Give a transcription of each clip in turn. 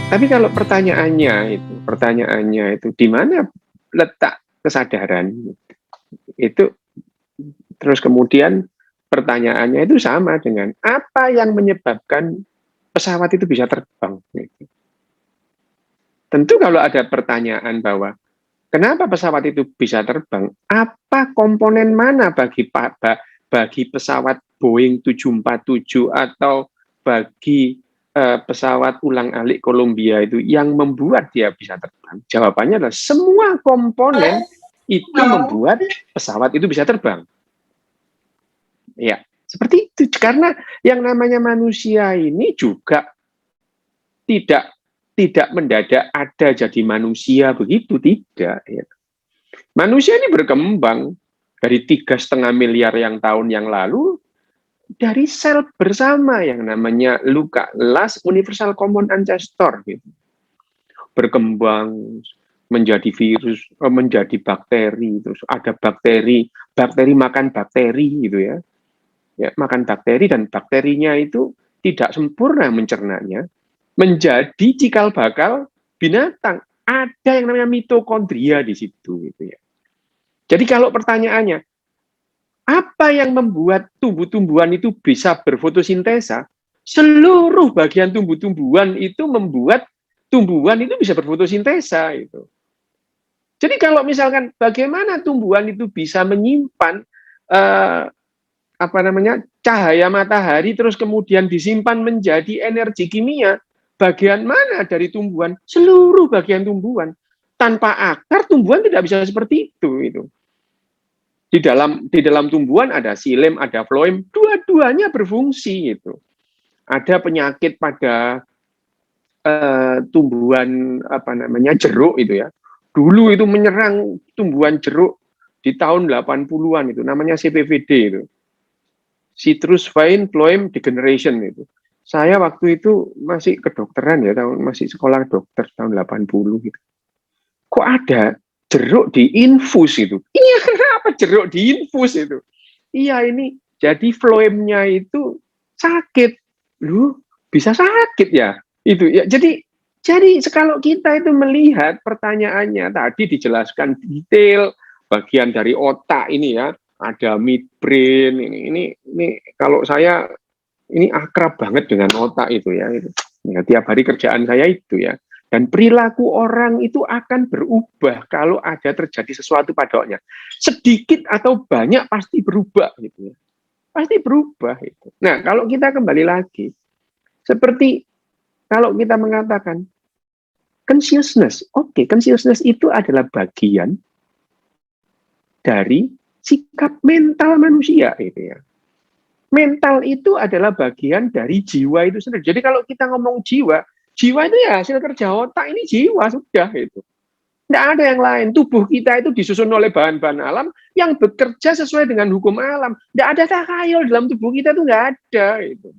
Tapi kalau pertanyaannya itu di mana letak kesadaran itu, terus kemudian pertanyaannya itu sama dengan apa yang menyebabkan pesawat itu bisa terbang. Gitu. Tentu kalau ada pertanyaan bahwa kenapa pesawat itu bisa terbang, apa komponen mana bagi pesawat Boeing 747 atau bagi pesawat ulang-alik Columbia itu yang membuat dia bisa terbang? Jawabannya adalah semua komponen itu membuat pesawat itu bisa terbang. Ya, seperti itu. Karena yang namanya manusia ini juga tidak mendadak ada jadi manusia begitu, tidak. Ya. Manusia ini berkembang dari 3,5 miliar tahun yang lalu dari sel bersama yang namanya Last Universal Common Ancestor gitu. Berkembang menjadi virus, menjadi bakteri, terus ada bakteri makan bakteri gitu ya. Ya, makan bakteri dan bakterinya itu tidak sempurna mencernanya, menjadi cikal bakal binatang. Ada yang namanya mitokondria di situ gitu ya. Jadi kalau pertanyaannya, apa yang membuat tumbuh-tumbuhan itu bisa berfotosintesa? Seluruh bagian tumbuh-tumbuhan itu membuat tumbuhan itu bisa berfotosintesa itu. Jadi kalau misalkan bagaimana tumbuhan itu bisa menyimpan cahaya matahari terus kemudian disimpan menjadi energi kimia, bagian mana dari tumbuhan? Seluruh bagian tumbuhan. Tanpa akar tumbuhan tidak bisa seperti itu. Di dalam tumbuhan ada xilem, ada floem, dua-duanya berfungsi itu. Ada penyakit pada tumbuhan jeruk itu ya. Dulu itu menyerang tumbuhan jeruk di tahun 80-an itu, namanya CPVD itu. Citrus Vine Phloem Degeneration itu. Saya waktu itu masih kedokteran ya, masih sekolah dokter tahun 80 gitu. Kok ada jeruk diinfus itu? Iya, kenapa jeruk diinfus itu? Iya, ini jadi phloemnya itu sakit. Lu bisa sakit ya? Itu ya. Jadi kalau kita itu melihat pertanyaannya tadi dijelaskan detail bagian dari otak ini ya, ada midbrain ini kalau saya ini akrab banget dengan otak itu ya. Ya tiap hari kerjaan saya itu ya. Dan perilaku orang itu akan berubah kalau ada terjadi sesuatu padanya. Sedikit atau banyak pasti berubah gitu ya. Pasti berubah itu. Nah, kalau kita kembali lagi seperti kalau kita mengatakan consciousness, oke, consciousness itu adalah bagian dari sikap mental manusia itu ya. Mental itu adalah bagian dari jiwa itu sendiri. Jadi kalau kita ngomong jiwa itu ya hasil kerja otak, ini jiwa sudah itu. Tidak ada yang lain. Tubuh kita itu disusun oleh bahan-bahan alam yang bekerja sesuai dengan hukum alam. Tidak ada takhayul dalam tubuh kita itu nggak ada itu.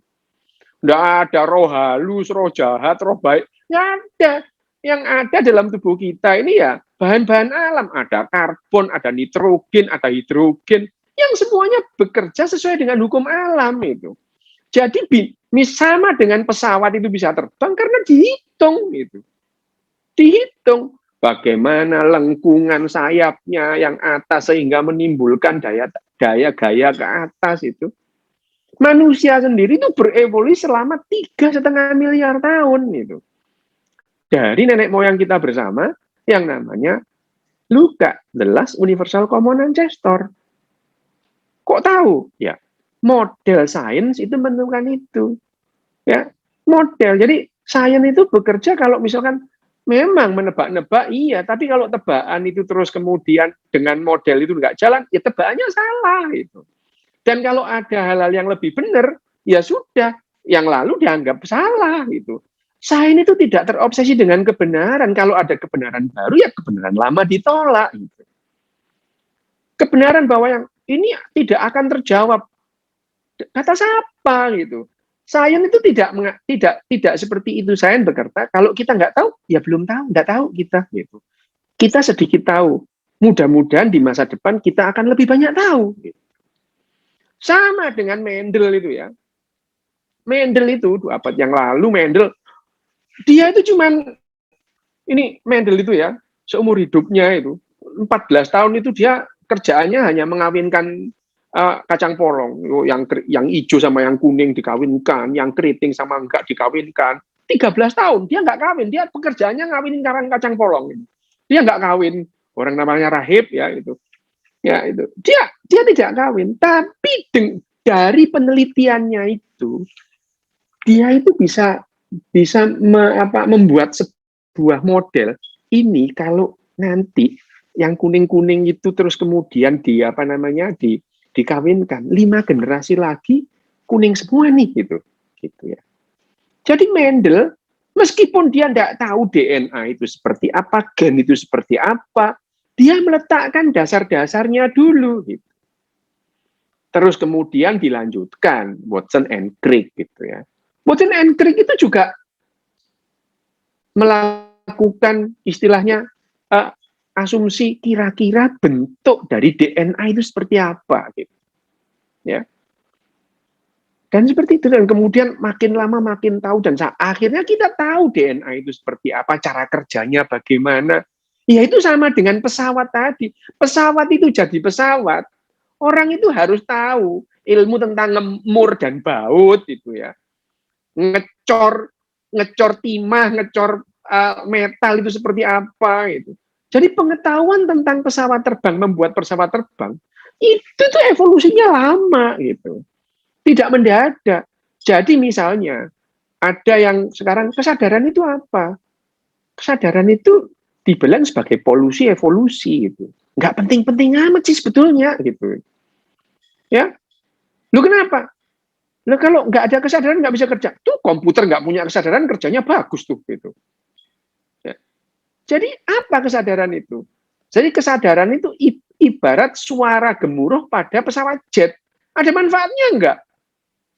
Tidak ada roh halus, roh jahat, roh baik. Nggak ada. Yang ada dalam tubuh kita ini ya bahan-bahan alam. Ada karbon, ada nitrogen, ada hidrogen. Yang semuanya bekerja sesuai dengan hukum alam itu. Jadi sama dengan pesawat itu bisa terbang karena dihitung itu. Dihitung bagaimana lengkungan sayapnya yang atas sehingga menimbulkan daya gaya ke atas itu. Manusia sendiri itu berevolusi selama 3,5 miliar tahun itu. Dari nenek moyang kita bersama yang namanya LUCA, the Last Universal Common Ancestor. Kok tahu? Ya, model sains itu menentukan itu. Ya, model. Jadi sains itu bekerja kalau misalkan memang menebak-nebak, iya. Tapi kalau tebakan itu terus kemudian dengan model itu nggak jalan, ya tebakannya salah itu. Dan kalau ada hal-hal yang lebih benar, ya sudah, yang lalu dianggap salah gitu. Sains itu tidak terobsesi dengan kebenaran. Kalau ada kebenaran baru, ya kebenaran lama ditolak. Gitu. Kebenaran bahwa yang ini tidak akan terjawab. Kata siapa gitu? Sains itu tidak seperti itu. Sains berkata kalau kita nggak tahu, ya belum tahu, nggak tahu kita gitu. Kita sedikit tahu. Mudah-mudahan di masa depan kita akan lebih banyak tahu. Gitu. Sama dengan Mendel itu ya. Mendel itu 2 abad yang lalu Mendel Dia itu cuman, ini Mendel itu ya, seumur hidupnya itu 14 tahun itu dia kerjaannya hanya mengawinkan kacang polong, yang hijau sama yang kuning dikawinkan, yang keriting sama enggak dikawinkan. 13 tahun dia nggak kawin, dia pekerjaannya ngawinin kacang polong. Dia nggak kawin, orang namanya Rahib ya itu. Ya itu. Dia tidak kawin, tapi dari penelitiannya itu dia itu bisa membuat sebuah model ini. Kalau nanti yang kuning-kuning itu terus kemudian dikawinkan 5 generasi lagi kuning semua nih gitu ya. Jadi Mendel meskipun dia tidak tahu DNA itu seperti apa, gen itu seperti apa, dia meletakkan dasar-dasarnya dulu gitu. Terus kemudian dilanjutkan Watson and Crick gitu ya. Watson and Crick itu juga melakukan istilahnya asumsi kira-kira bentuk dari DNA itu seperti apa gitu. Ya. Dan seperti itu, dan kemudian makin lama makin tahu, dan akhirnya kita tahu DNA itu seperti apa, cara kerjanya bagaimana. Ya itu sama dengan pesawat tadi. Pesawat itu jadi pesawat, orang itu harus tahu ilmu tentang ngemur dan baut itu ya. Ngecor timah, ngecor metal itu seperti apa itu. Jadi pengetahuan tentang pesawat terbang, membuat pesawat terbang, itu tuh evolusinya lama gitu. Tidak mendadak. Jadi misalnya ada yang sekarang kesadaran itu apa? Kesadaran itu dibilang sebagai polusi evolusi gitu. Nggak penting-penting amat sih sebetulnya gitu. Ya, lu kenapa? Lu kalau nggak ada kesadaran nggak bisa kerja. Tuh komputer nggak punya kesadaran kerjanya bagus tuh gitu. Ya. Jadi apa kesadaran itu? Jadi kesadaran itu ibarat suara gemuruh pada pesawat jet. Ada manfaatnya enggak?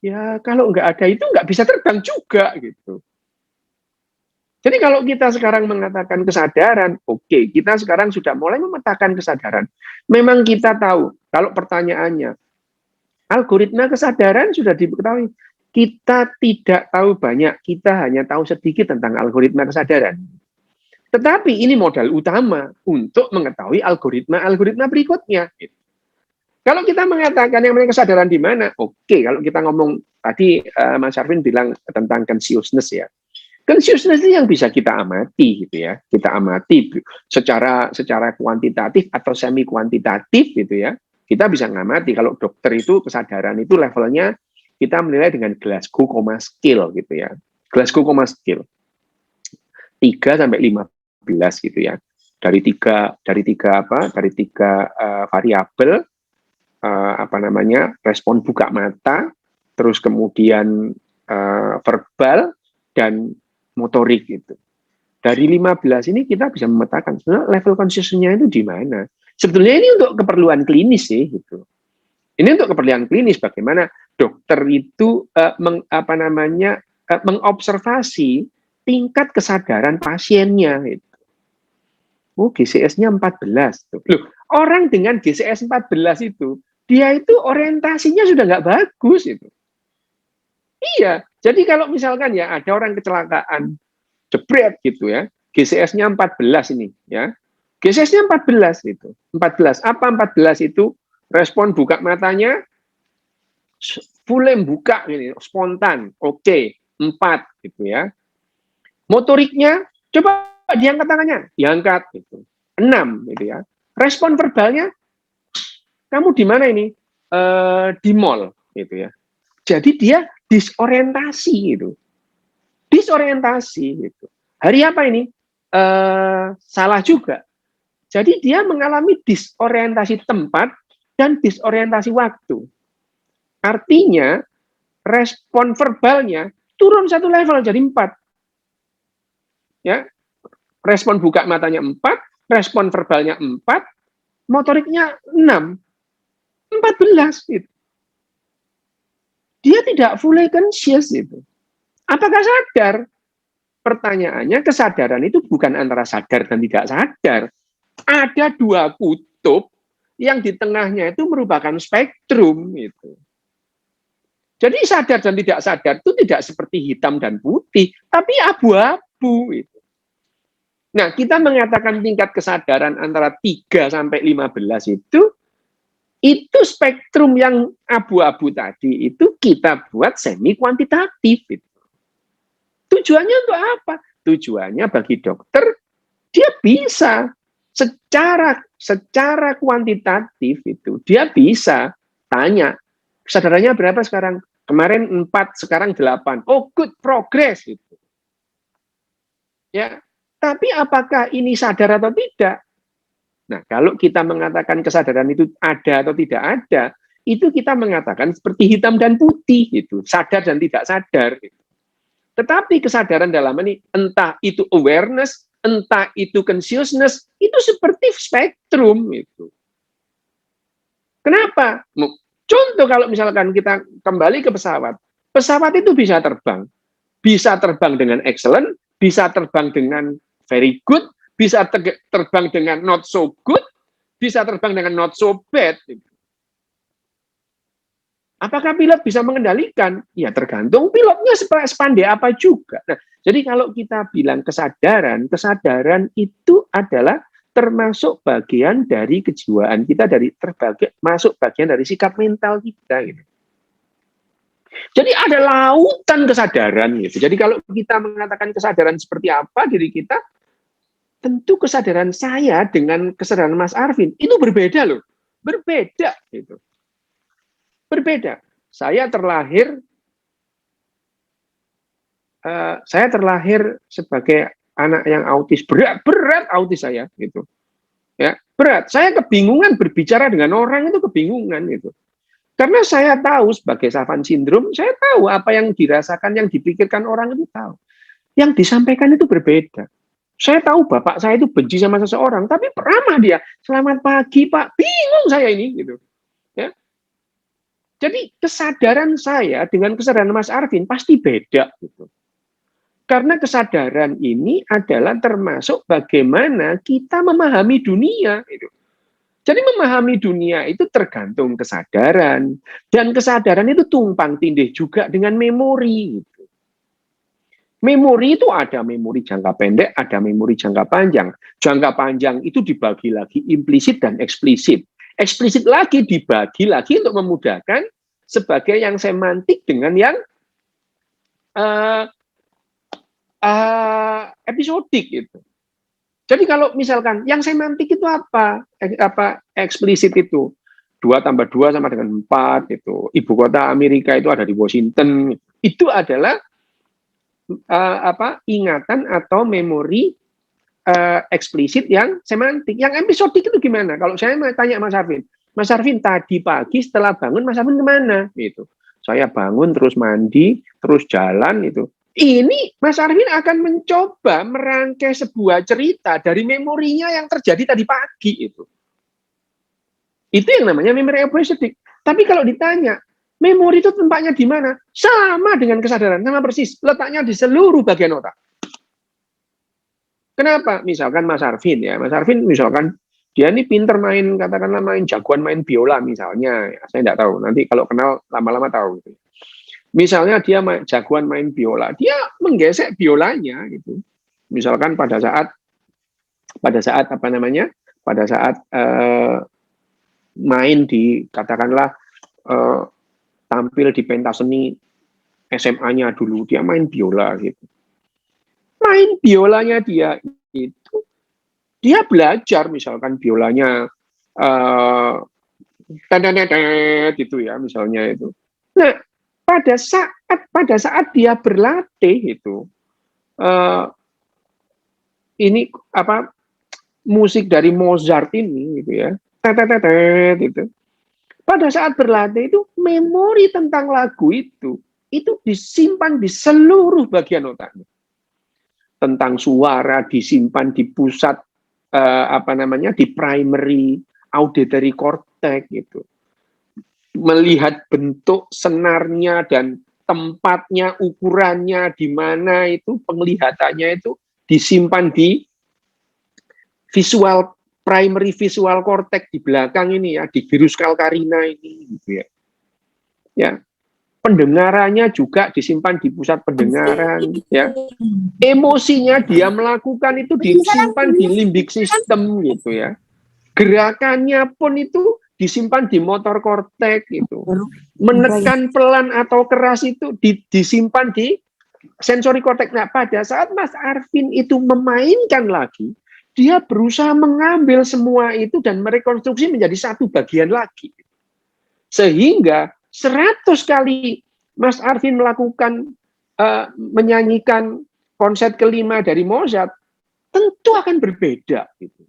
Ya kalau nggak ada itu nggak bisa terbang juga gitu. Jadi kalau kita sekarang mengatakan kesadaran, oke, kita sekarang sudah mulai memetakan kesadaran. Memang kita tahu, kalau pertanyaannya, algoritma kesadaran sudah diketahui. Kita tidak tahu banyak, kita hanya tahu sedikit tentang algoritma kesadaran. Tetapi ini modal utama untuk mengetahui algoritma berikutnya. Kalau kita mengatakan yang namanya kesadaran di mana, oke. Kalau kita ngomong tadi Mas Arvin bilang tentang consciousness ya. Consciousness itu yang bisa kita amati gitu ya. Kita amati secara kuantitatif atau semi kuantitatif gitu ya. Kita bisa ngamati. Kalau dokter itu kesadaran itu levelnya kita menilai dengan Glasgow Coma Scale gitu ya. Glasgow Coma Scale 3 sampai 15 gitu ya. Dari tiga variabel, respon buka mata, terus kemudian verbal dan motorik gitu. Dari 15 ini kita bisa memetakan sebenarnya level consciousness-nya itu di mana. Sebetulnya ini untuk keperluan klinis sih gitu. Ini untuk keperluan klinis bagaimana dokter itu mengobservasi tingkat kesadaran pasiennya gitu. Oh, GCS-nya 14 tuh. Loh, orang dengan GCS 14 itu dia itu orientasinya sudah nggak bagus itu. Iya, jadi kalau misalkan ya ada orang kecelakaan, jebret gitu ya, GCS-nya 14 ini ya, GCS-nya 14 itu. 14, apa 14 itu? Respon buka matanya, full buka ini, spontan, oke, 4 gitu ya. Motoriknya, coba diangkat tangannya, diangkat gitu. 6 gitu ya. Respon verbalnya, kamu di mana ini? Di mall gitu ya. Jadi dia disorientasi gitu. Disorientasi gitu. Hari apa ini? Salah juga. Jadi dia mengalami disorientasi tempat dan disorientasi waktu. Artinya respon verbalnya turun satu level jadi 4. Ya. Respon buka matanya 4, respon verbalnya 4, motoriknya 6. 14 gitu. Dia tidak fully conscious itu. Apakah sadar? Pertanyaannya, kesadaran itu bukan antara sadar dan tidak sadar. Ada 2 kutub yang di tengahnya itu merupakan spektrum gitu. Jadi sadar dan tidak sadar itu tidak seperti hitam dan putih, tapi abu-abu abu-abu itu. Nah, kita mengatakan tingkat kesadaran antara 3 sampai 15 itu spektrum yang abu-abu tadi itu kita buat semi kuantitatif. Tujuannya untuk apa? Tujuannya bagi dokter dia bisa secara kuantitatif itu dia bisa tanya kesadarannya berapa sekarang? Kemarin 4, sekarang 8. Oh, good progress gitu. Ya, tapi apakah ini sadar atau tidak? Nah, kalau kita mengatakan kesadaran itu ada atau tidak ada, itu kita mengatakan seperti hitam dan putih gitu, sadar dan tidak sadar gitu. Tetapi kesadaran dalam ini entah itu awareness, entah itu consciousness, itu seperti spektrum itu. Kenapa? Contoh kalau misalkan kita kembali ke pesawat, pesawat itu bisa terbang dengan excellent, bisa terbang dengan very good, bisa terbang dengan not so good, bisa terbang dengan not so bad. Apakah pilot bisa mengendalikan? Ya tergantung pilotnya sepandai apa juga. Nah, jadi kalau kita bilang kesadaran itu adalah termasuk bagian dari kejiwaan kita, masuk bagian dari sikap mental kita. Gitu. Jadi ada lautan kesadaran. Gitu. Jadi kalau kita mengatakan kesadaran seperti apa diri kita, tentu kesadaran saya dengan kesadaran Mas Arvin itu berbeda loh. Berbeda. Gitu. Berbeda. Saya terlahir sebagai anak yang autis, berat autis saya gitu. Ya, berat. Saya kebingungan berbicara dengan orang itu kebingungan gitu. Karena saya tahu sebagai Savant syndrome, saya tahu apa yang dirasakan, yang dipikirkan orang itu tahu. Yang disampaikan itu berbeda. Saya tahu bapak saya itu benci sama seseorang, tapi ramah dia. Selamat pagi, Pak. Bingung saya ini gitu. Ya. Jadi kesadaran saya dengan kesadaran Mas Arvin pasti beda. Gitu. Karena kesadaran ini adalah termasuk bagaimana kita memahami dunia. Gitu. Jadi memahami dunia itu tergantung kesadaran. Dan kesadaran itu tumpang tindih juga dengan memori. Gitu. Memori itu ada memori jangka pendek, ada memori jangka panjang. Jangka panjang itu dibagi lagi implisit dan eksplisit. Eksplisit lagi dibagi lagi untuk memudahkan sebagai yang semantik dengan yang episodik gitu. Jadi kalau misalkan yang semantik itu apa eksplisit itu 2 tambah 2 sama dengan 4 itu. Ibu kota Amerika itu ada di Washington. Itu adalah ingatan atau memori eksplisit yang semantik. Yang episodik itu gimana? Kalau saya tanya Mas Arvin tadi pagi setelah bangun Mas Arvin kemana? Gitu. Saya bangun terus mandi, terus jalan itu. Ini Mas Arvin akan mencoba merangkai sebuah cerita dari memorinya yang terjadi tadi pagi itu. Itu yang namanya memori episodik. Tapi kalau ditanya, memori itu tempatnya di mana? Sama dengan kesadaran, sama persis. Letaknya di seluruh bagian otak. Kenapa? Misalkan Mas Arvin ya, Mas Arvin misalkan dia ini pinter main, katakanlah jagoan main biola misalnya, ya, saya tidak tahu. Nanti kalau kenal lama-lama tahu. Gitu. Misalnya dia jagoan main biola, dia menggesek biolanya gitu. Misalkan pada saat main di katakanlah tampil di pentas seni SMA-nya dulu, dia main biola gitu. Main biolanya dia itu dia belajar misalkan biolanya gitu ya misalnya itu. Nah, pada saat dia berlatih itu ini musik dari Mozart ini gitu ya. Gitu. Pada saat berlatih itu memori tentang lagu itu disimpan di seluruh bagian otaknya. Tentang suara disimpan di pusat di primary auditory cortex gitu. Melihat bentuk senarnya dan tempatnya, ukurannya di mana itu penglihatannya itu disimpan di primary visual cortex di belakang ini ya, di virus calcarina ini gitu ya. Ya. pendengarannya juga disimpan di pusat pendengaran, ya. Emosinya dia melakukan itu disimpan di limbik sistem gitu ya. Gerakannya pun itu disimpan di motor korteks gitu. Menekan pelan atau keras itu disimpan di sensori korteks. Nah, pada saat Mas Arvin itu memainkan lagi, dia berusaha mengambil semua itu dan merekonstruksi menjadi satu bagian lagi. Sehingga 100 kali Mas Arvin melakukan menyanyikan konser kelima dari Mozart, tentu akan berbeda gitu.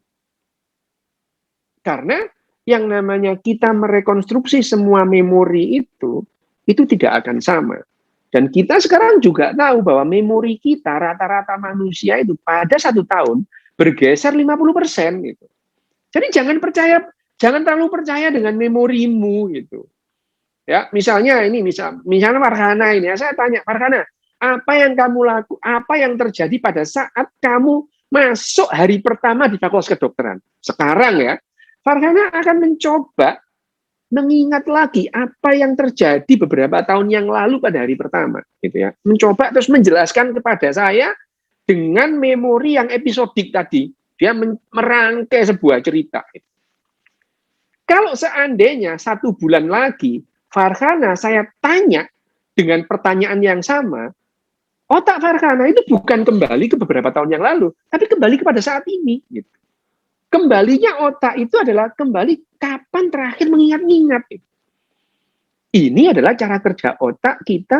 Karena yang namanya kita merekonstruksi semua memori itu tidak akan sama. Dan kita sekarang juga tahu bahwa memori kita rata-rata manusia itu pada 1 tahun bergeser 50% gitu. Jadi jangan terlalu percaya dengan memorimu gitu. Ya, misalnya Farhana ini, ya, saya tanya Farhana, apa yang terjadi pada saat kamu masuk hari pertama di Fakultas Kedokteran? Sekarang ya, Farhana akan mencoba mengingat lagi apa yang terjadi beberapa tahun yang lalu pada hari pertama, gitu ya. Mencoba terus menjelaskan kepada saya dengan memori yang episodik tadi. Dia merangkai sebuah cerita. Kalau seandainya 1 bulan lagi Farhana saya tanya dengan pertanyaan yang sama, otak Farhana itu bukan kembali ke beberapa tahun yang lalu, tapi kembali kepada saat ini. Gitu. Kembalinya otak itu adalah kembali kapan terakhir mengingat-ingat. Ini adalah cara kerja otak kita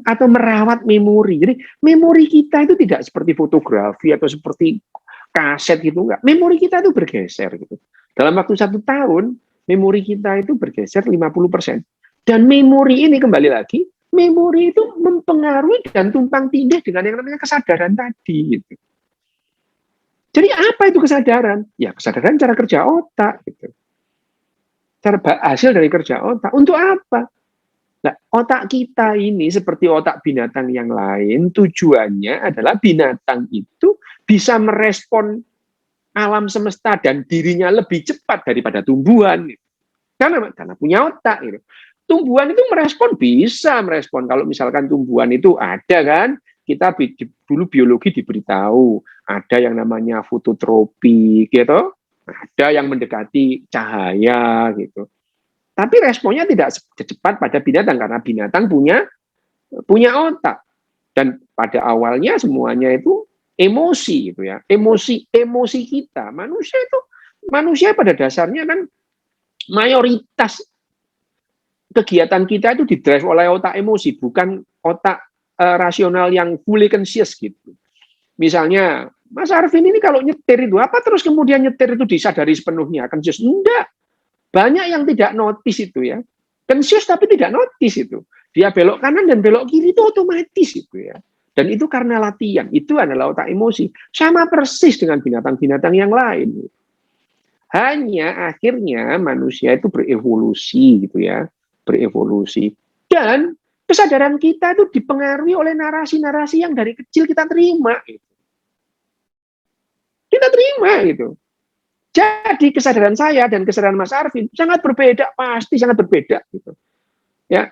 atau merawat memori. Jadi memori kita itu tidak seperti fotografi atau seperti kaset gitu, enggak. Memori kita itu bergeser gitu. Dalam waktu 1 tahun, memori kita itu bergeser 50%. Dan memori ini kembali lagi, memori itu mempengaruhi dan tumpang tindih dengan yang namanya kesadaran tadi. Gitu. Jadi apa itu kesadaran? Ya kesadaran cara kerja otak. Gitu. Hasil dari kerja otak. Untuk apa? Nah, otak kita ini seperti otak binatang yang lain, tujuannya adalah binatang itu bisa merespon alam semesta dan dirinya lebih cepat daripada tumbuhan. Karena punya otak. Gitu. Tumbuhan itu bisa merespon. Kalau misalkan tumbuhan itu ada kan, kita dulu biologi diberitahu, ada yang namanya fototropi, gitu. Ada yang mendekati cahaya, gitu. Tapi responnya tidak secepat pada binatang, karena binatang punya otak. Dan pada awalnya semuanya itu emosi gitu ya. Emosi kita. Manusia pada dasarnya kan mayoritas kegiatan kita itu didrive oleh otak emosi, bukan otak rasional yang fully conscious gitu. Misalnya, Mas Arvin ini kalau nyetir itu, apa terus kemudian nyetir itu disadari sepenuhnya? Conscious? Enggak. Banyak yang tidak notice itu ya. Conscious tapi tidak notice itu. Dia belok kanan dan belok kiri itu otomatis itu ya. Dan itu karena latihan. Itu adalah otak emosi. Sama persis dengan binatang-binatang yang lain. Hanya akhirnya manusia itu berevolusi gitu ya. Berevolusi. Dan kesadaran kita itu dipengaruhi oleh narasi-narasi yang dari kecil kita terima. Gitu. Kita terima gitu. Jadi kesadaran saya dan kesadaran Mas Arvin sangat berbeda, pasti sangat berbeda gitu. Ya.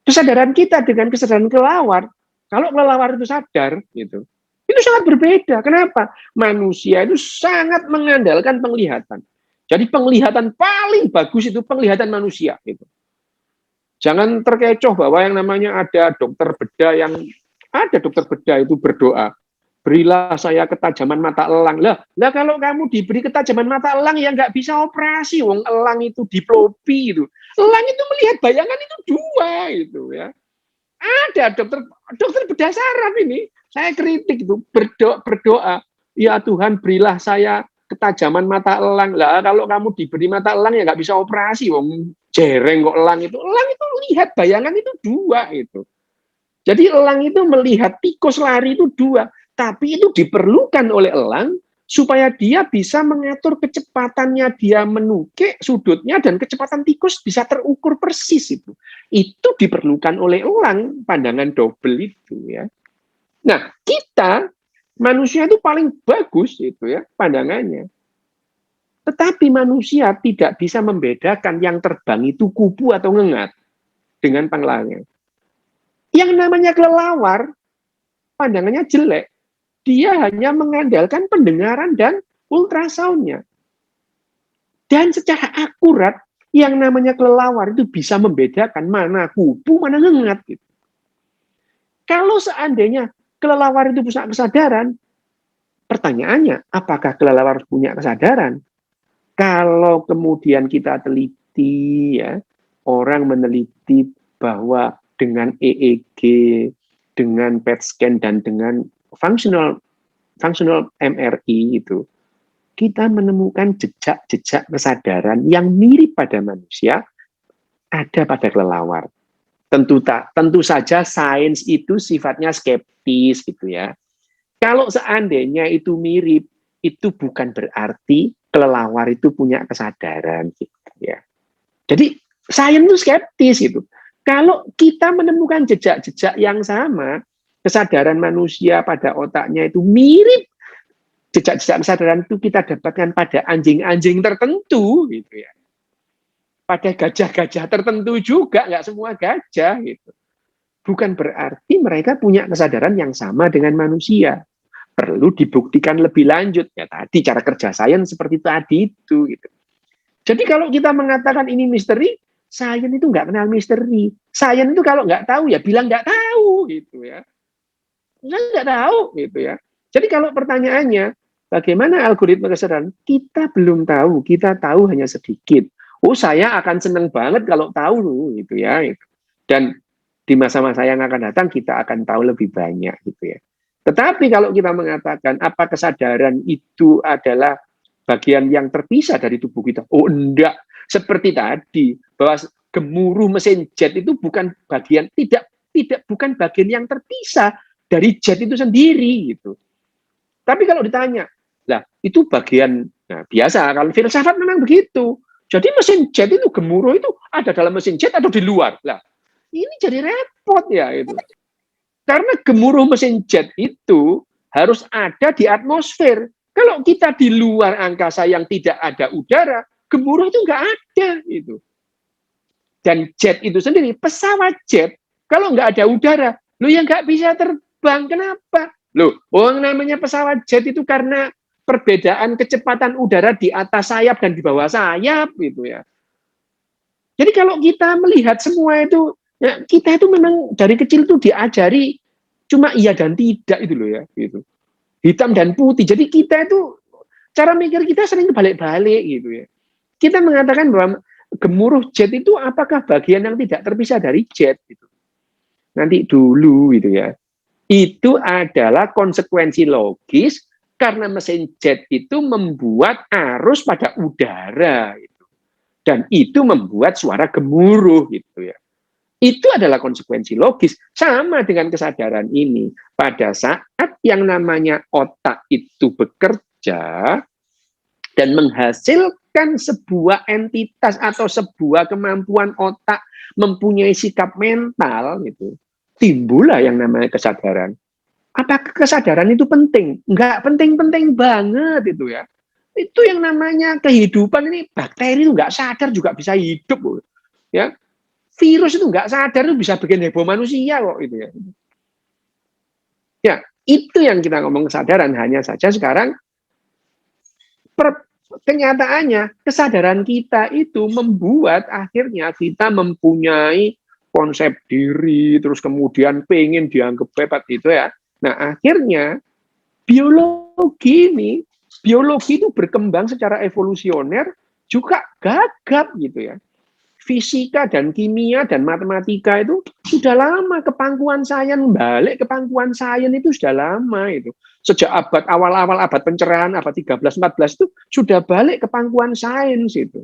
Kesadaran kita dengan kesadaran kelelawar, kalau kelelawar itu sadar gitu, itu sangat berbeda. Kenapa? Manusia itu sangat mengandalkan penglihatan. Jadi penglihatan paling bagus itu penglihatan manusia gitu. Jangan terkecoh bahwa yang namanya ada dokter bedah itu berdoa. Berilah saya ketajaman mata elang. Lah kalau kamu diberi ketajaman mata elang ya nggak bisa operasi. Wong elang itu diplopi itu. Elang itu melihat bayangan itu 2 itu ya. Ada dokter bedah saraf ini. Saya kritik itu berdoa. Ya Tuhan berilah saya ketajaman mata elang. Lah kalau kamu diberi mata elang ya nggak bisa operasi. Wong jereng kok elang itu. Elang itu lihat bayangan itu 2 itu. Jadi elang itu melihat tikus lari itu 2. Tapi itu diperlukan oleh elang supaya dia bisa mengatur kecepatannya dia menukik sudutnya dan kecepatan tikus bisa terukur persis itu. Itu diperlukan oleh elang pandangan double itu ya. Nah, kita manusia itu paling bagus itu ya pandangannya. Tetapi manusia tidak bisa membedakan yang terbang itu kupu atau ngengat. dengan pangkalnya. Yang namanya kelelawar, pandangannya jelek, dia hanya mengandalkan pendengaran dan ultrasoundnya. Dan secara akurat, yang namanya kelelawar itu bisa membedakan mana kupu, mana ngengat. Gitu. Kalau seandainya kelelawar itu punya kesadaran, pertanyaannya, apakah kelelawar punya kesadaran? Kalau kemudian kita teliti, ya, orang meneliti bahwa dengan EEG, dengan PET scan, dan dengan functional MRI itu, kita menemukan jejak-jejak kesadaran yang mirip pada manusia ada pada kelelawar. Tentu saja sains itu sifatnya skeptis gitu ya. Kalau seandainya itu mirip, itu bukan berarti kelelawar itu punya kesadaran gitu ya. Jadi sains itu skeptis gitu. Kalau kita menemukan jejak-jejak yang sama, kesadaran manusia pada otaknya itu mirip jejak-jejak kesadaran itu kita dapatkan pada anjing-anjing tertentu gitu ya. Pada gajah-gajah tertentu juga, nggak semua gajah gitu. Bukan berarti mereka punya kesadaran yang sama dengan manusia. Perlu dibuktikan lebih lanjut ya tadi cara kerja sains seperti tadi itu gitu. Jadi kalau kita mengatakan ini misteri, sains itu nggak kenal misteri. Sains itu kalau nggak tahu ya bilang nggak tahu gitu ya. Nggak tahu gitu ya. Jadi kalau pertanyaannya bagaimana algoritma kesadaran, kita belum tahu, kita tahu hanya sedikit. Oh saya akan senang banget kalau tahu gitu ya. Dan di masa-masa yang akan datang kita akan tahu lebih banyak gitu ya. Tetapi kalau kita mengatakan apa kesadaran itu adalah bagian yang terpisah dari tubuh kita, oh enggak. Seperti tadi bahwa gemuruh mesin jet itu bukan bagian bukan bagian yang terpisah dari jet itu sendiri gitu. Tapi kalau ditanya, lah itu bagian biasa kalau filsafat memang begitu. Jadi mesin jet itu gemuruh itu ada dalam mesin jet atau di luar. Lah ini jadi repot ya itu. Karena gemuruh mesin jet itu harus ada di atmosfer. Kalau kita di luar angkasa yang tidak ada udara, gemuruh itu nggak ada itu. Dan jet itu sendiri, pesawat jet, kalau nggak ada udara, lo yang nggak bisa terbang. Kenapa? Loh, namanya pesawat jet itu karena perbedaan kecepatan udara di atas sayap dan di bawah sayap gitu ya. Jadi kalau kita melihat semua itu, ya, kita itu memang dari kecil tuh diajari cuma iya dan tidak itu loh ya, gitu. Hitam dan putih. Jadi kita itu cara mikir kita sering balik-balik gitu ya. Kita mengatakan bahwa gemuruh jet itu apakah bagian yang tidak terpisah dari jet gitu. Nanti dulu gitu ya. Itu adalah konsekuensi logis karena mesin jet itu membuat arus pada udara gitu. Dan itu membuat suara gemuruh gitu ya. Itu adalah konsekuensi logis. Sama dengan kesadaran ini. Pada saat yang namanya otak itu bekerja dan menghasilkan sebuah entitas atau sebuah kemampuan otak mempunyai sikap mental, gitu, timbullah yang namanya kesadaran. Apakah kesadaran itu penting? Enggak penting-penting banget itu ya. Itu yang namanya kehidupan ini, bakteri itu enggak sadar juga bisa hidup. Ya, virus itu nggak sadar itu bisa bikin heboh manusia kok itu ya. Ya, itu yang kita ngomong kesadaran. Hanya saja sekarang kenyataannya kesadaran kita itu membuat akhirnya kita mempunyai konsep diri, terus kemudian pengen dianggap hebat itu ya. Nah, akhirnya biologi itu berkembang secara evolusioner juga gagap gitu ya. Fisika dan kimia dan matematika itu sudah lama, ke pangkuan sains, balik ke pangkuan sains itu sudah lama itu. Sejak abad awal-awal abad pencerahan, abad 13-14 itu sudah balik ke pangkuan sains itu.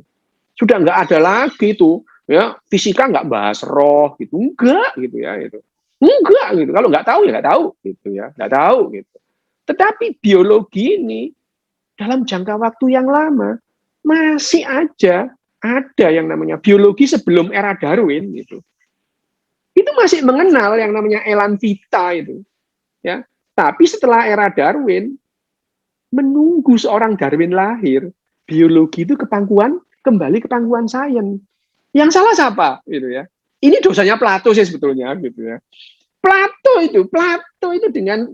Sudah nggak ada lagi itu, ya fisika nggak bahas roh gitu, enggak gitu ya itu. Enggak gitu. Kalau nggak tahu ya nggak tahu gitu ya, nggak tahu gitu. Tetapi biologi ini dalam jangka waktu yang lama masih aja ada yang namanya biologi sebelum era Darwin gitu. Itu masih mengenal yang namanya elan vita itu. Ya. Tapi setelah era Darwin, menunggu seorang Darwin lahir, biologi itu kembali ke pangkuan sains. Yang salah siapa gitu ya? Ini dosanya Plato sih sebetulnya gitu ya. Plato itu dengan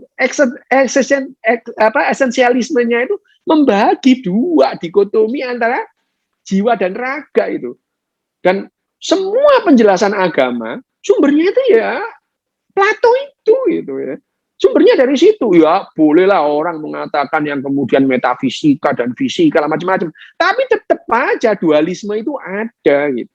esensialismenya itu membagi dua dikotomi antara jiwa dan raga itu. Dan semua penjelasan agama sumbernya itu ya Plato itu gitu ya. Sumbernya dari situ. Ya bolehlah orang mengatakan yang kemudian metafisika dan fisika macam-macam, tapi tetap aja dualisme itu ada gitu.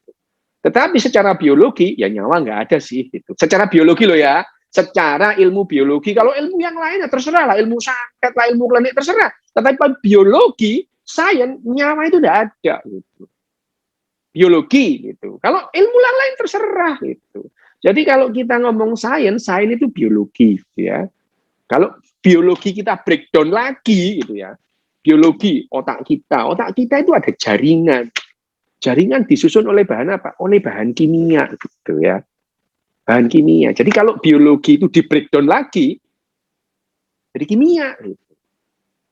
Tetapi secara biologi ya nyawa nggak ada sih gitu. Secara biologi loh ya, secara ilmu biologi. Kalau ilmu yang lain ya terserah lah, ilmu sakit lah, ilmu klinik terserah. Tetapi biologi, sains, nyawa itu tidak ada gitu. Biologi gitu. Kalau ilmu yang lain terserah gitu. Jadi kalau kita ngomong sains itu biologi ya. Kalau biologi kita breakdown lagi gitu ya. Biologi otak kita itu ada jaringan. Jaringan disusun oleh bahan apa? Oleh bahan kimia gitu ya. Bahan kimia. Jadi kalau biologi itu di breakdown lagi dari kimia gitu.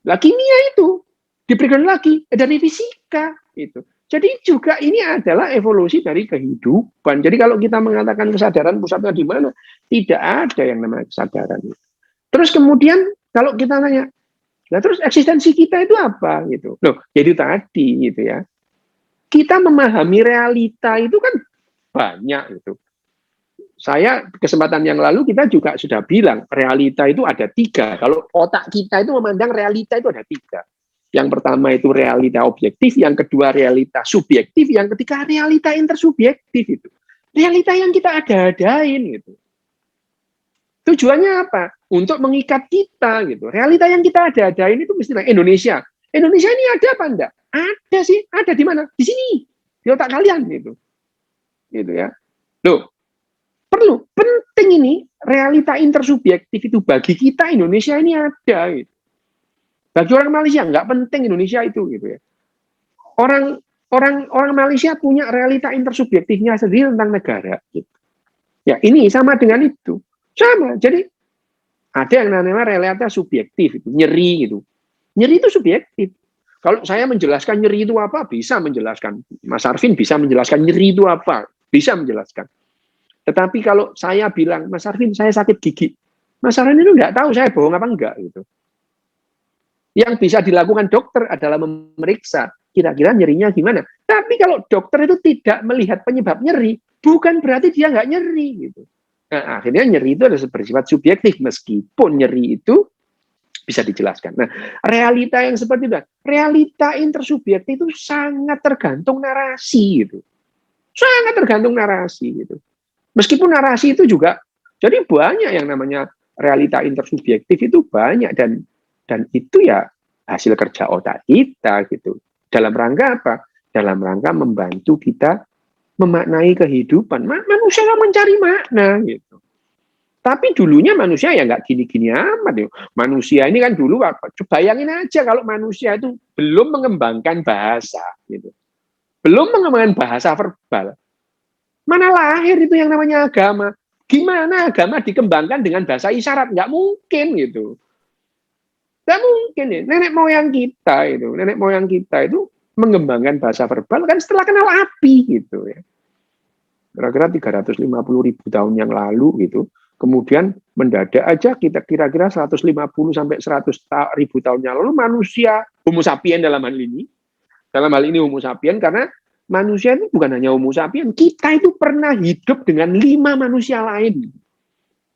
Lah kimia itu di breakdown lagi dari fisika gitu. Jadi juga ini adalah evolusi dari kehidupan. Jadi kalau kita mengatakan kesadaran pusatnya di mana, tidak ada yang namanya kesadaran. Terus kemudian kalau kita nanya, nah terus eksistensi kita itu apa gitu? Loh, jadi tadi gitu ya. Kita memahami realita itu kan banyak gitu. Saya kesempatan yang lalu kita juga sudah bilang realita itu ada 3. Kalau otak kita itu memandang realita itu ada 3. Yang pertama itu realita objektif, yang kedua realita subjektif, yang ketiga realita intersubjektif itu. Realita yang kita ada-adain gitu. Tujuannya apa? Untuk mengikat kita gitu. Realita yang kita ada-adain itu mestinya Indonesia. Indonesia ini ada apa enggak? Ada sih. Ada di mana? Di sini. Di otak kalian gitu. Gitu ya. Loh, penting ini realita intersubjektif itu bagi kita Indonesia ini ada gitu. Bagi orang Malaysia nggak penting Indonesia itu gitu ya. Orang Malaysia punya realita intersubjektifnya sendiri tentang negara gitu. Ya, ini sama dengan itu. Sama. Jadi ada yang namanya realita subjektif itu, nyeri gitu. Nyeri itu subjektif. Kalau saya menjelaskan nyeri itu apa, bisa menjelaskan. Mas Arvin bisa menjelaskan nyeri itu apa, bisa menjelaskan. Tetapi kalau saya bilang, Mas Arvin saya sakit gigi, Mas Arvin itu nggak tahu saya bohong apa enggak gitu. Yang bisa dilakukan dokter adalah memeriksa kira-kira nyerinya gimana. Tapi kalau dokter itu tidak melihat penyebab nyeri, bukan berarti dia nggak nyeri gitu. Nah, akhirnya nyeri itu adalah bersifat subjektif, meskipun nyeri itu bisa dijelaskan. Nah, realita yang seperti itu, realita intersubjektif itu sangat tergantung narasi gitu. Sangat tergantung narasi gitu. Meskipun narasi itu juga, jadi banyak yang namanya realita intersubjektif itu banyak dan itu ya hasil kerja otak kita gitu. Dalam rangka apa? Dalam rangka membantu kita memaknai kehidupan. Manusia mencari makna gitu. Tapi dulunya manusia ya nggak gini-gini amat. Manusia ini kan dulu apa? Bayangin aja kalau manusia itu belum mengembangkan bahasa gitu. Belum mengembangkan bahasa verbal. Mana lahir itu yang namanya agama? Gimana agama dikembangkan dengan bahasa isyarat? Nggak mungkin gitu. Nggak mungkin ya. Nenek moyang kita itu mengembangkan bahasa verbal kan setelah kenal api gitu ya. Kira-kira 350.000 tahun yang lalu gitu. Kemudian mendadak aja kita kira-kira 150 sampai 100.000 tahun yang lalu manusia Homo sapien dalam hal ini Homo sapien karena manusia itu bukan hanya Homo sapien, kita itu pernah hidup dengan 5 manusia lain.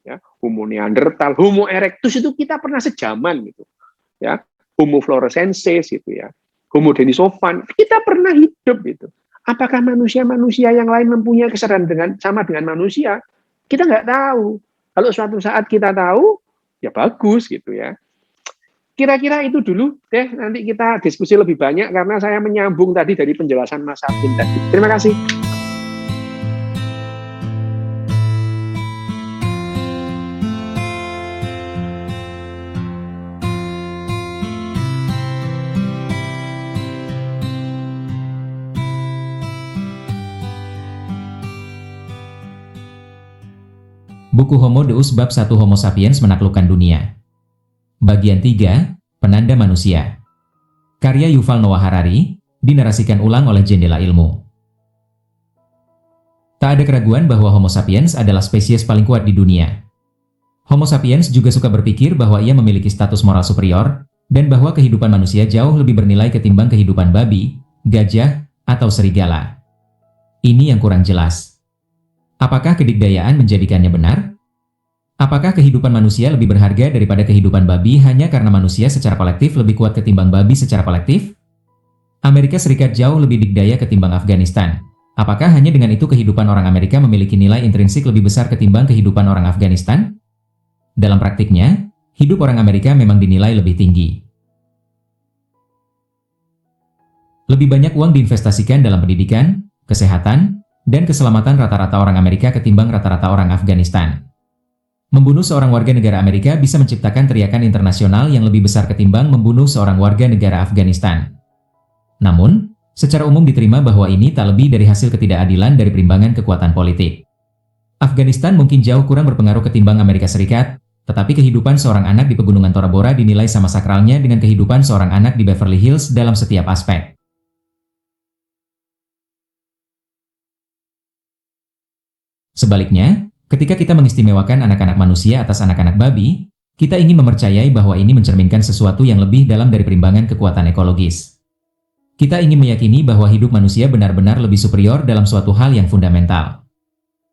Ya, Homo Neanderthal, Homo erectus itu kita pernah sejaman gitu. Ya, Homo floresiensis gitu ya. Homo denisovans, kita pernah hidup gitu. Apakah manusia-manusia yang lain mempunyai kesadaran sama dengan manusia? Kita nggak tahu. Kalau suatu saat kita tahu, ya bagus gitu ya. Kira-kira itu dulu deh, nanti kita diskusi lebih banyak karena saya menyambung tadi dari penjelasan Mas Arvin tadi. Terima kasih. Buku Homo Deus bab 1 Homo sapiens menaklukkan dunia. Bagian 3, Penanda Manusia. Karya Yuval Noah Harari, dinarasikan ulang oleh Jendela Ilmu. Tak ada keraguan bahwa Homo sapiens adalah spesies paling kuat di dunia. Homo sapiens juga suka berpikir bahwa ia memiliki status moral superior, dan bahwa kehidupan manusia jauh lebih bernilai ketimbang kehidupan babi, gajah, atau serigala. Ini yang kurang jelas. Apakah kedikdayaan menjadikannya benar? Apakah kehidupan manusia lebih berharga daripada kehidupan babi hanya karena manusia secara kolektif lebih kuat ketimbang babi secara kolektif? Amerika Serikat jauh lebih dikdaya ketimbang Afghanistan. Apakah hanya dengan itu kehidupan orang Amerika memiliki nilai intrinsik lebih besar ketimbang kehidupan orang Afghanistan? Dalam praktiknya, hidup orang Amerika memang dinilai lebih tinggi. Lebih banyak uang diinvestasikan dalam pendidikan, kesehatan, dan keselamatan rata-rata orang Amerika ketimbang rata-rata orang Afghanistan. Membunuh seorang warga negara Amerika bisa menciptakan teriakan internasional yang lebih besar ketimbang membunuh seorang warga negara Afghanistan. Namun, secara umum diterima bahwa ini tak lebih dari hasil ketidakadilan dari perimbangan kekuatan politik. Afghanistan mungkin jauh kurang berpengaruh ketimbang Amerika Serikat, tetapi kehidupan seorang anak di pegunungan Tora Bora dinilai sama sakralnya dengan kehidupan seorang anak di Beverly Hills dalam setiap aspek. Sebaliknya, ketika kita mengistimewakan anak-anak manusia atas anak-anak babi, kita ingin mempercayai bahwa ini mencerminkan sesuatu yang lebih dalam dari perimbangan kekuatan ekologis. Kita ingin meyakini bahwa hidup manusia benar-benar lebih superior dalam suatu hal yang fundamental.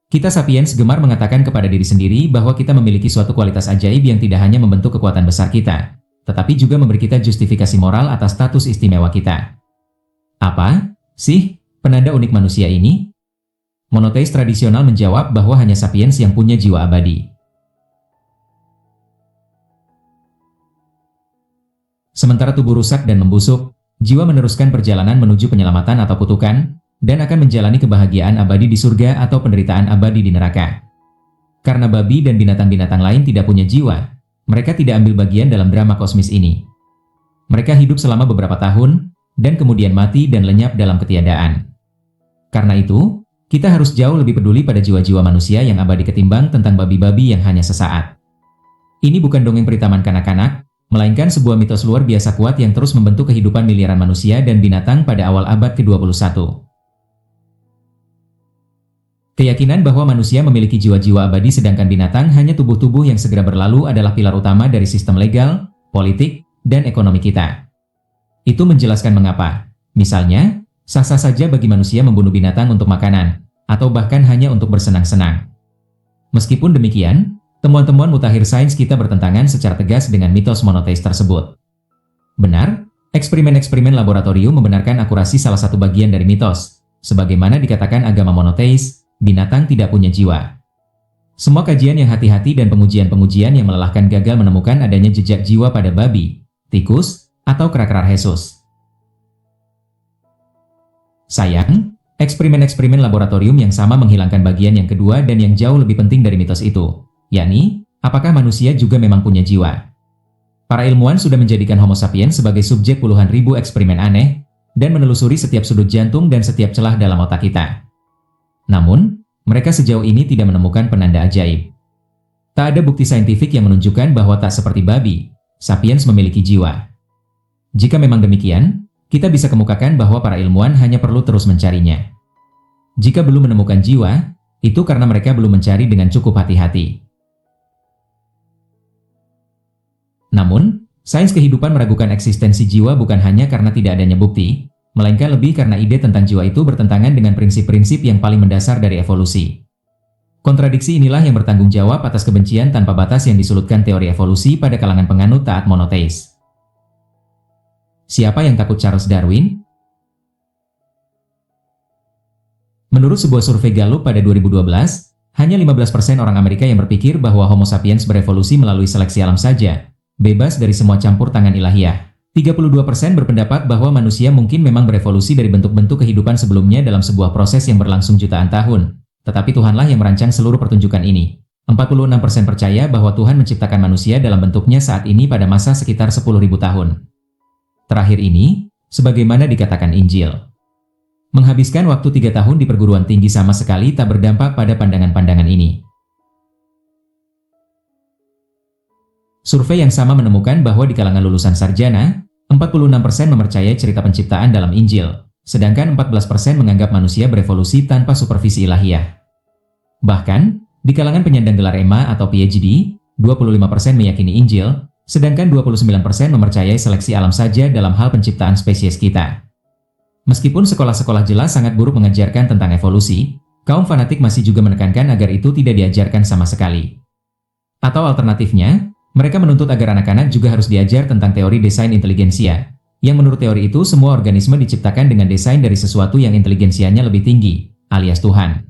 Kita sapiens gemar mengatakan kepada diri sendiri bahwa kita memiliki suatu kualitas ajaib yang tidak hanya membentuk kekuatan besar kita, tetapi juga memberi kita justifikasi moral atas status istimewa kita. Apa sih penanda unik manusia ini? Monoteis tradisional menjawab bahwa hanya sapiens yang punya jiwa abadi. Sementara tubuh rusak dan membusuk, jiwa meneruskan perjalanan menuju penyelamatan atau kutukan, dan akan menjalani kebahagiaan abadi di surga atau penderitaan abadi di neraka. Karena babi dan binatang-binatang lain tidak punya jiwa, mereka tidak ambil bagian dalam drama kosmis ini. Mereka hidup selama beberapa tahun, dan kemudian mati dan lenyap dalam ketiadaan. Karena itu, kita harus jauh lebih peduli pada jiwa-jiwa manusia yang abadi ketimbang tentang babi-babi yang hanya sesaat. Ini bukan dongeng peritaman kanak-kanak, melainkan sebuah mitos luar biasa kuat yang terus membentuk kehidupan miliaran manusia dan binatang pada awal abad ke-21. Keyakinan bahwa manusia memiliki jiwa-jiwa abadi sedangkan binatang hanya tubuh-tubuh yang segera berlalu adalah pilar utama dari sistem legal, politik, dan ekonomi kita. Itu menjelaskan mengapa, misalnya, sah-sah saja bagi manusia membunuh binatang untuk makanan, atau bahkan hanya untuk bersenang-senang. Meskipun demikian, temuan-temuan mutakhir sains kita bertentangan secara tegas dengan mitos monoteis tersebut. Benar, eksperimen-eksperimen laboratorium membenarkan akurasi salah satu bagian dari mitos, sebagaimana dikatakan agama monoteis, binatang tidak punya jiwa. Semua kajian yang hati-hati dan pengujian-pengujian yang melelahkan gagal menemukan adanya jejak jiwa pada babi, tikus, atau kera-kera rhesus. Sayang, eksperimen-eksperimen laboratorium yang sama menghilangkan bagian yang kedua dan yang jauh lebih penting dari mitos itu, yakni, apakah manusia juga memang punya jiwa? Para ilmuwan sudah menjadikan Homo sapiens sebagai subjek puluhan ribu eksperimen aneh, dan menelusuri setiap sudut jantung dan setiap celah dalam otak kita. Namun, mereka sejauh ini tidak menemukan penanda ajaib. Tak ada bukti saintifik yang menunjukkan bahwa tak seperti babi, sapiens memiliki jiwa. Jika memang demikian, kita bisa kemukakan bahwa para ilmuwan hanya perlu terus mencarinya. Jika belum menemukan jiwa, itu karena mereka belum mencari dengan cukup hati-hati. Namun, sains kehidupan meragukan eksistensi jiwa bukan hanya karena tidak adanya bukti, melainkan lebih karena ide tentang jiwa itu bertentangan dengan prinsip-prinsip yang paling mendasar dari evolusi. Kontradiksi inilah yang bertanggung jawab atas kebencian tanpa batas yang disulutkan teori evolusi pada kalangan penganut taat monoteis. Siapa yang takut Charles Darwin? Menurut sebuah survei Gallup pada 2012, hanya 15% orang Amerika yang berpikir bahwa Homo sapiens berevolusi melalui seleksi alam saja, bebas dari semua campur tangan ilahiyah. 32% berpendapat bahwa manusia mungkin memang berevolusi dari bentuk-bentuk kehidupan sebelumnya dalam sebuah proses yang berlangsung jutaan tahun. Tetapi Tuhanlah yang merancang seluruh pertunjukan ini. 46% percaya bahwa Tuhan menciptakan manusia dalam bentuknya saat ini pada masa sekitar 10.000 tahun. Terakhir ini, sebagaimana dikatakan Injil. Menghabiskan waktu 3 tahun di perguruan tinggi sama sekali tak berdampak pada pandangan-pandangan ini. Survei yang sama menemukan bahwa di kalangan lulusan sarjana, 46% mempercayai cerita penciptaan dalam Injil, sedangkan 14% menganggap manusia berevolusi tanpa supervisi ilahiyah. Bahkan, di kalangan penyandang gelar MA atau PhD, 25% meyakini Injil, sedangkan 29% mempercayai seleksi alam saja dalam hal penciptaan spesies kita. Meskipun sekolah-sekolah jelas sangat buruk mengajarkan tentang evolusi, kaum fanatik masih juga menekankan agar itu tidak diajarkan sama sekali. Atau alternatifnya, mereka menuntut agar anak-anak juga harus diajar tentang teori desain inteligensia, yang menurut teori itu semua organisme diciptakan dengan desain dari sesuatu yang inteligensianya lebih tinggi, alias Tuhan.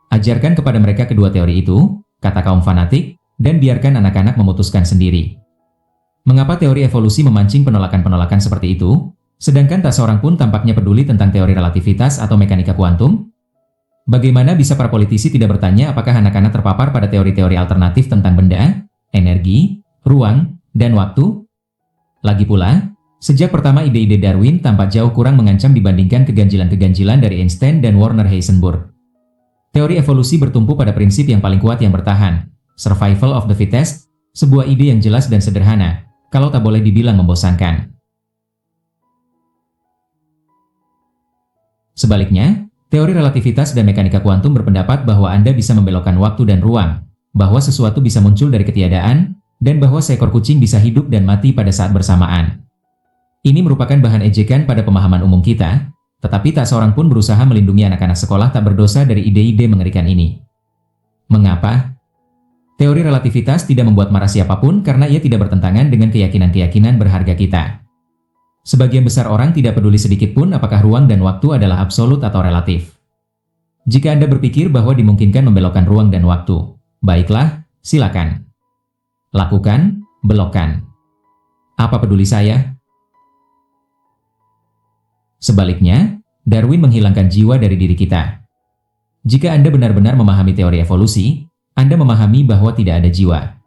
Ajarkan kepada mereka kedua teori itu, kata kaum fanatik, dan biarkan anak-anak memutuskan sendiri. Mengapa teori evolusi memancing penolakan-penolakan seperti itu, sedangkan tak seorang pun tampaknya peduli tentang teori relativitas atau mekanika kuantum? Bagaimana bisa para politisi tidak bertanya apakah anak-anak terpapar pada teori-teori alternatif tentang benda, energi, ruang, dan waktu? Lagi pula, sejak pertama ide-ide Darwin tampak jauh kurang mengancam dibandingkan keganjilan-keganjilan dari Einstein dan Werner Heisenberg. Teori evolusi bertumpu pada prinsip yang paling kuat yang bertahan, survival of the fittest, sebuah ide yang jelas dan sederhana, kalau tak boleh dibilang membosankan. Sebaliknya, teori relativitas dan mekanika kuantum berpendapat bahwa Anda bisa membelokkan waktu dan ruang, bahwa sesuatu bisa muncul dari ketiadaan, dan bahwa seekor kucing bisa hidup dan mati pada saat bersamaan. Ini merupakan bahan ejekan pada pemahaman umum kita, tetapi tak seorang pun berusaha melindungi anak-anak sekolah tak berdosa dari ide-ide mengerikan ini. Mengapa? Teori relativitas tidak membuat marah siapapun karena ia tidak bertentangan dengan keyakinan-keyakinan berharga kita. Sebagian besar orang tidak peduli sedikit pun apakah ruang dan waktu adalah absolut atau relatif. Jika Anda berpikir bahwa dimungkinkan membelokkan ruang dan waktu, baiklah, silakan. Lakukan, belokkan. Apa peduli saya? Sebaliknya, Darwin menghilangkan jiwa dari diri kita. Jika Anda benar-benar memahami teori evolusi, Anda memahami bahwa tidak ada jiwa.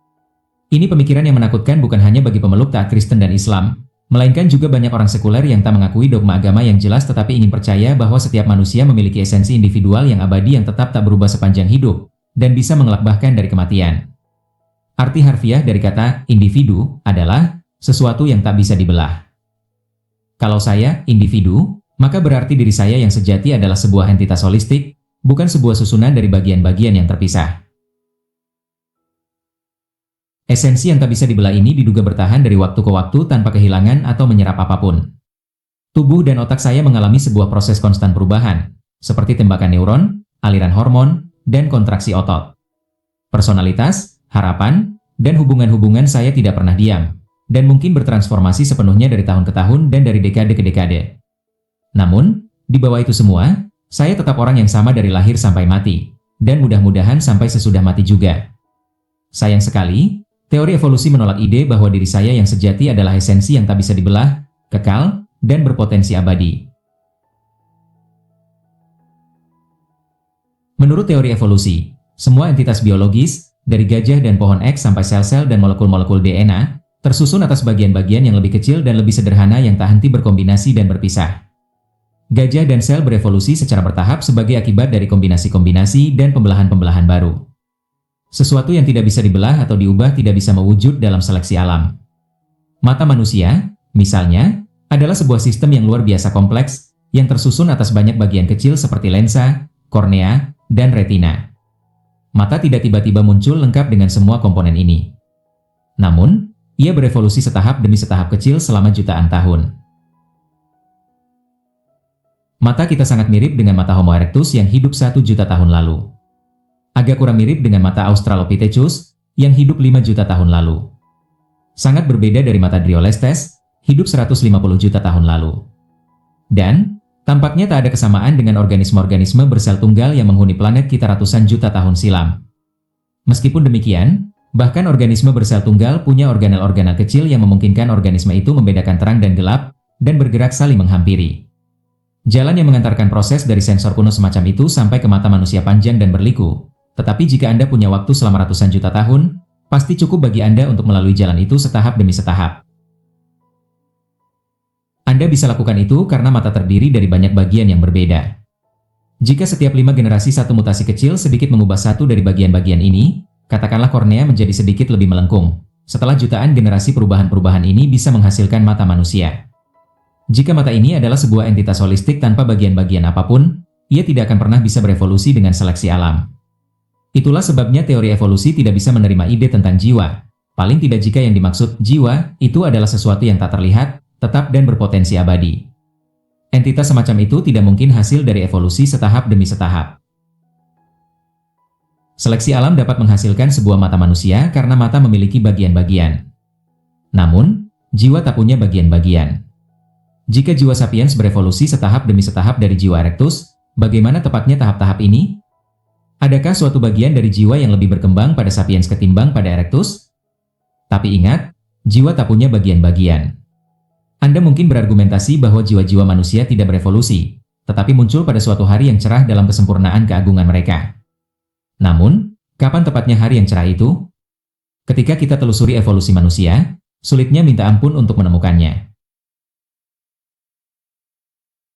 Ini pemikiran yang menakutkan bukan hanya bagi pemeluk taat Kristen dan Islam, melainkan juga banyak orang sekuler yang tak mengakui dogma agama yang jelas tetapi ingin percaya bahwa setiap manusia memiliki esensi individual yang abadi yang tetap tak berubah sepanjang hidup, dan bisa mengelak bahkan dari kematian. Arti harfiah dari kata individu adalah sesuatu yang tak bisa dibelah. Kalau saya individu, maka berarti diri saya yang sejati adalah sebuah entitas holistik, bukan sebuah susunan dari bagian-bagian yang terpisah. Esensi yang tak bisa dibelah ini diduga bertahan dari waktu ke waktu tanpa kehilangan atau menyerap apapun. Tubuh dan otak saya mengalami sebuah proses konstan perubahan, seperti tembakan neuron, aliran hormon, dan kontraksi otot. Personalitas, harapan, dan hubungan-hubungan saya tidak pernah diam, dan mungkin bertransformasi sepenuhnya dari tahun ke tahun dan dari dekade ke dekade. Namun, di bawah itu semua, saya tetap orang yang sama dari lahir sampai mati, dan mudah-mudahan sampai sesudah mati juga. Sayang sekali, teori evolusi menolak ide bahwa diri saya yang sejati adalah esensi yang tak bisa dibelah, kekal, dan berpotensi abadi. Menurut teori evolusi, semua entitas biologis, dari gajah dan pohon X sampai sel-sel dan molekul-molekul DNA, tersusun atas bagian-bagian yang lebih kecil dan lebih sederhana yang tak henti berkombinasi dan berpisah. Gajah dan sel berevolusi secara bertahap sebagai akibat dari kombinasi-kombinasi dan pembelahan-pembelahan baru. Sesuatu yang tidak bisa dibelah atau diubah tidak bisa mewujud dalam seleksi alam. Mata manusia, misalnya, adalah sebuah sistem yang luar biasa kompleks, yang tersusun atas banyak bagian kecil seperti lensa, kornea, dan retina. Mata tidak tiba-tiba muncul lengkap dengan semua komponen ini. Namun, ia berevolusi setahap demi setahap kecil selama jutaan tahun. Mata kita sangat mirip dengan mata Homo erectus yang hidup 1 juta tahun lalu. Agak kurang mirip dengan mata Australopithecus yang hidup 5 juta tahun lalu. Sangat berbeda dari mata Driolestes, hidup 150 juta tahun lalu. Dan, tampaknya tak ada kesamaan dengan organisme-organisme bersel tunggal yang menghuni planet kita ratusan juta tahun silam. Meskipun demikian, bahkan organisme bersel tunggal punya organel-organel kecil yang memungkinkan organisme itu membedakan terang dan gelap, dan bergerak saling menghampiri. Jalan yang mengantarkan proses dari sensor kuno semacam itu sampai ke mata manusia panjang dan berliku, tetapi jika Anda punya waktu selama ratusan juta tahun, pasti cukup bagi Anda untuk melalui jalan itu setahap demi setahap. Anda bisa lakukan itu karena mata terdiri dari banyak bagian yang berbeda. Jika setiap 5 generasi satu mutasi kecil sedikit mengubah satu dari bagian-bagian ini, katakanlah kornea menjadi sedikit lebih melengkung. Setelah jutaan generasi perubahan-perubahan ini bisa menghasilkan mata manusia. Jika mata ini adalah sebuah entitas holistik tanpa bagian-bagian apapun, ia tidak akan pernah bisa berevolusi dengan seleksi alam. Itulah sebabnya teori evolusi tidak bisa menerima ide tentang jiwa, paling tidak jika yang dimaksud jiwa itu adalah sesuatu yang tak terlihat, tetap dan berpotensi abadi. Entitas semacam itu tidak mungkin hasil dari evolusi setahap demi setahap. Seleksi alam dapat menghasilkan sebuah mata manusia karena mata memiliki bagian-bagian. Namun, jiwa tak punya bagian-bagian. Jika jiwa sapiens berevolusi setahap demi setahap dari jiwa erectus, bagaimana tepatnya tahap-tahap ini? Adakah suatu bagian dari jiwa yang lebih berkembang pada sapiens ketimbang pada erectus? Tapi ingat, jiwa tak punya bagian-bagian. Anda mungkin berargumentasi bahwa jiwa-jiwa manusia tidak berevolusi, tetapi muncul pada suatu hari yang cerah dalam kesempurnaan keagungan mereka. Namun, kapan tepatnya hari yang cerah itu? Ketika kita telusuri evolusi manusia, sulitnya minta ampun untuk menemukannya.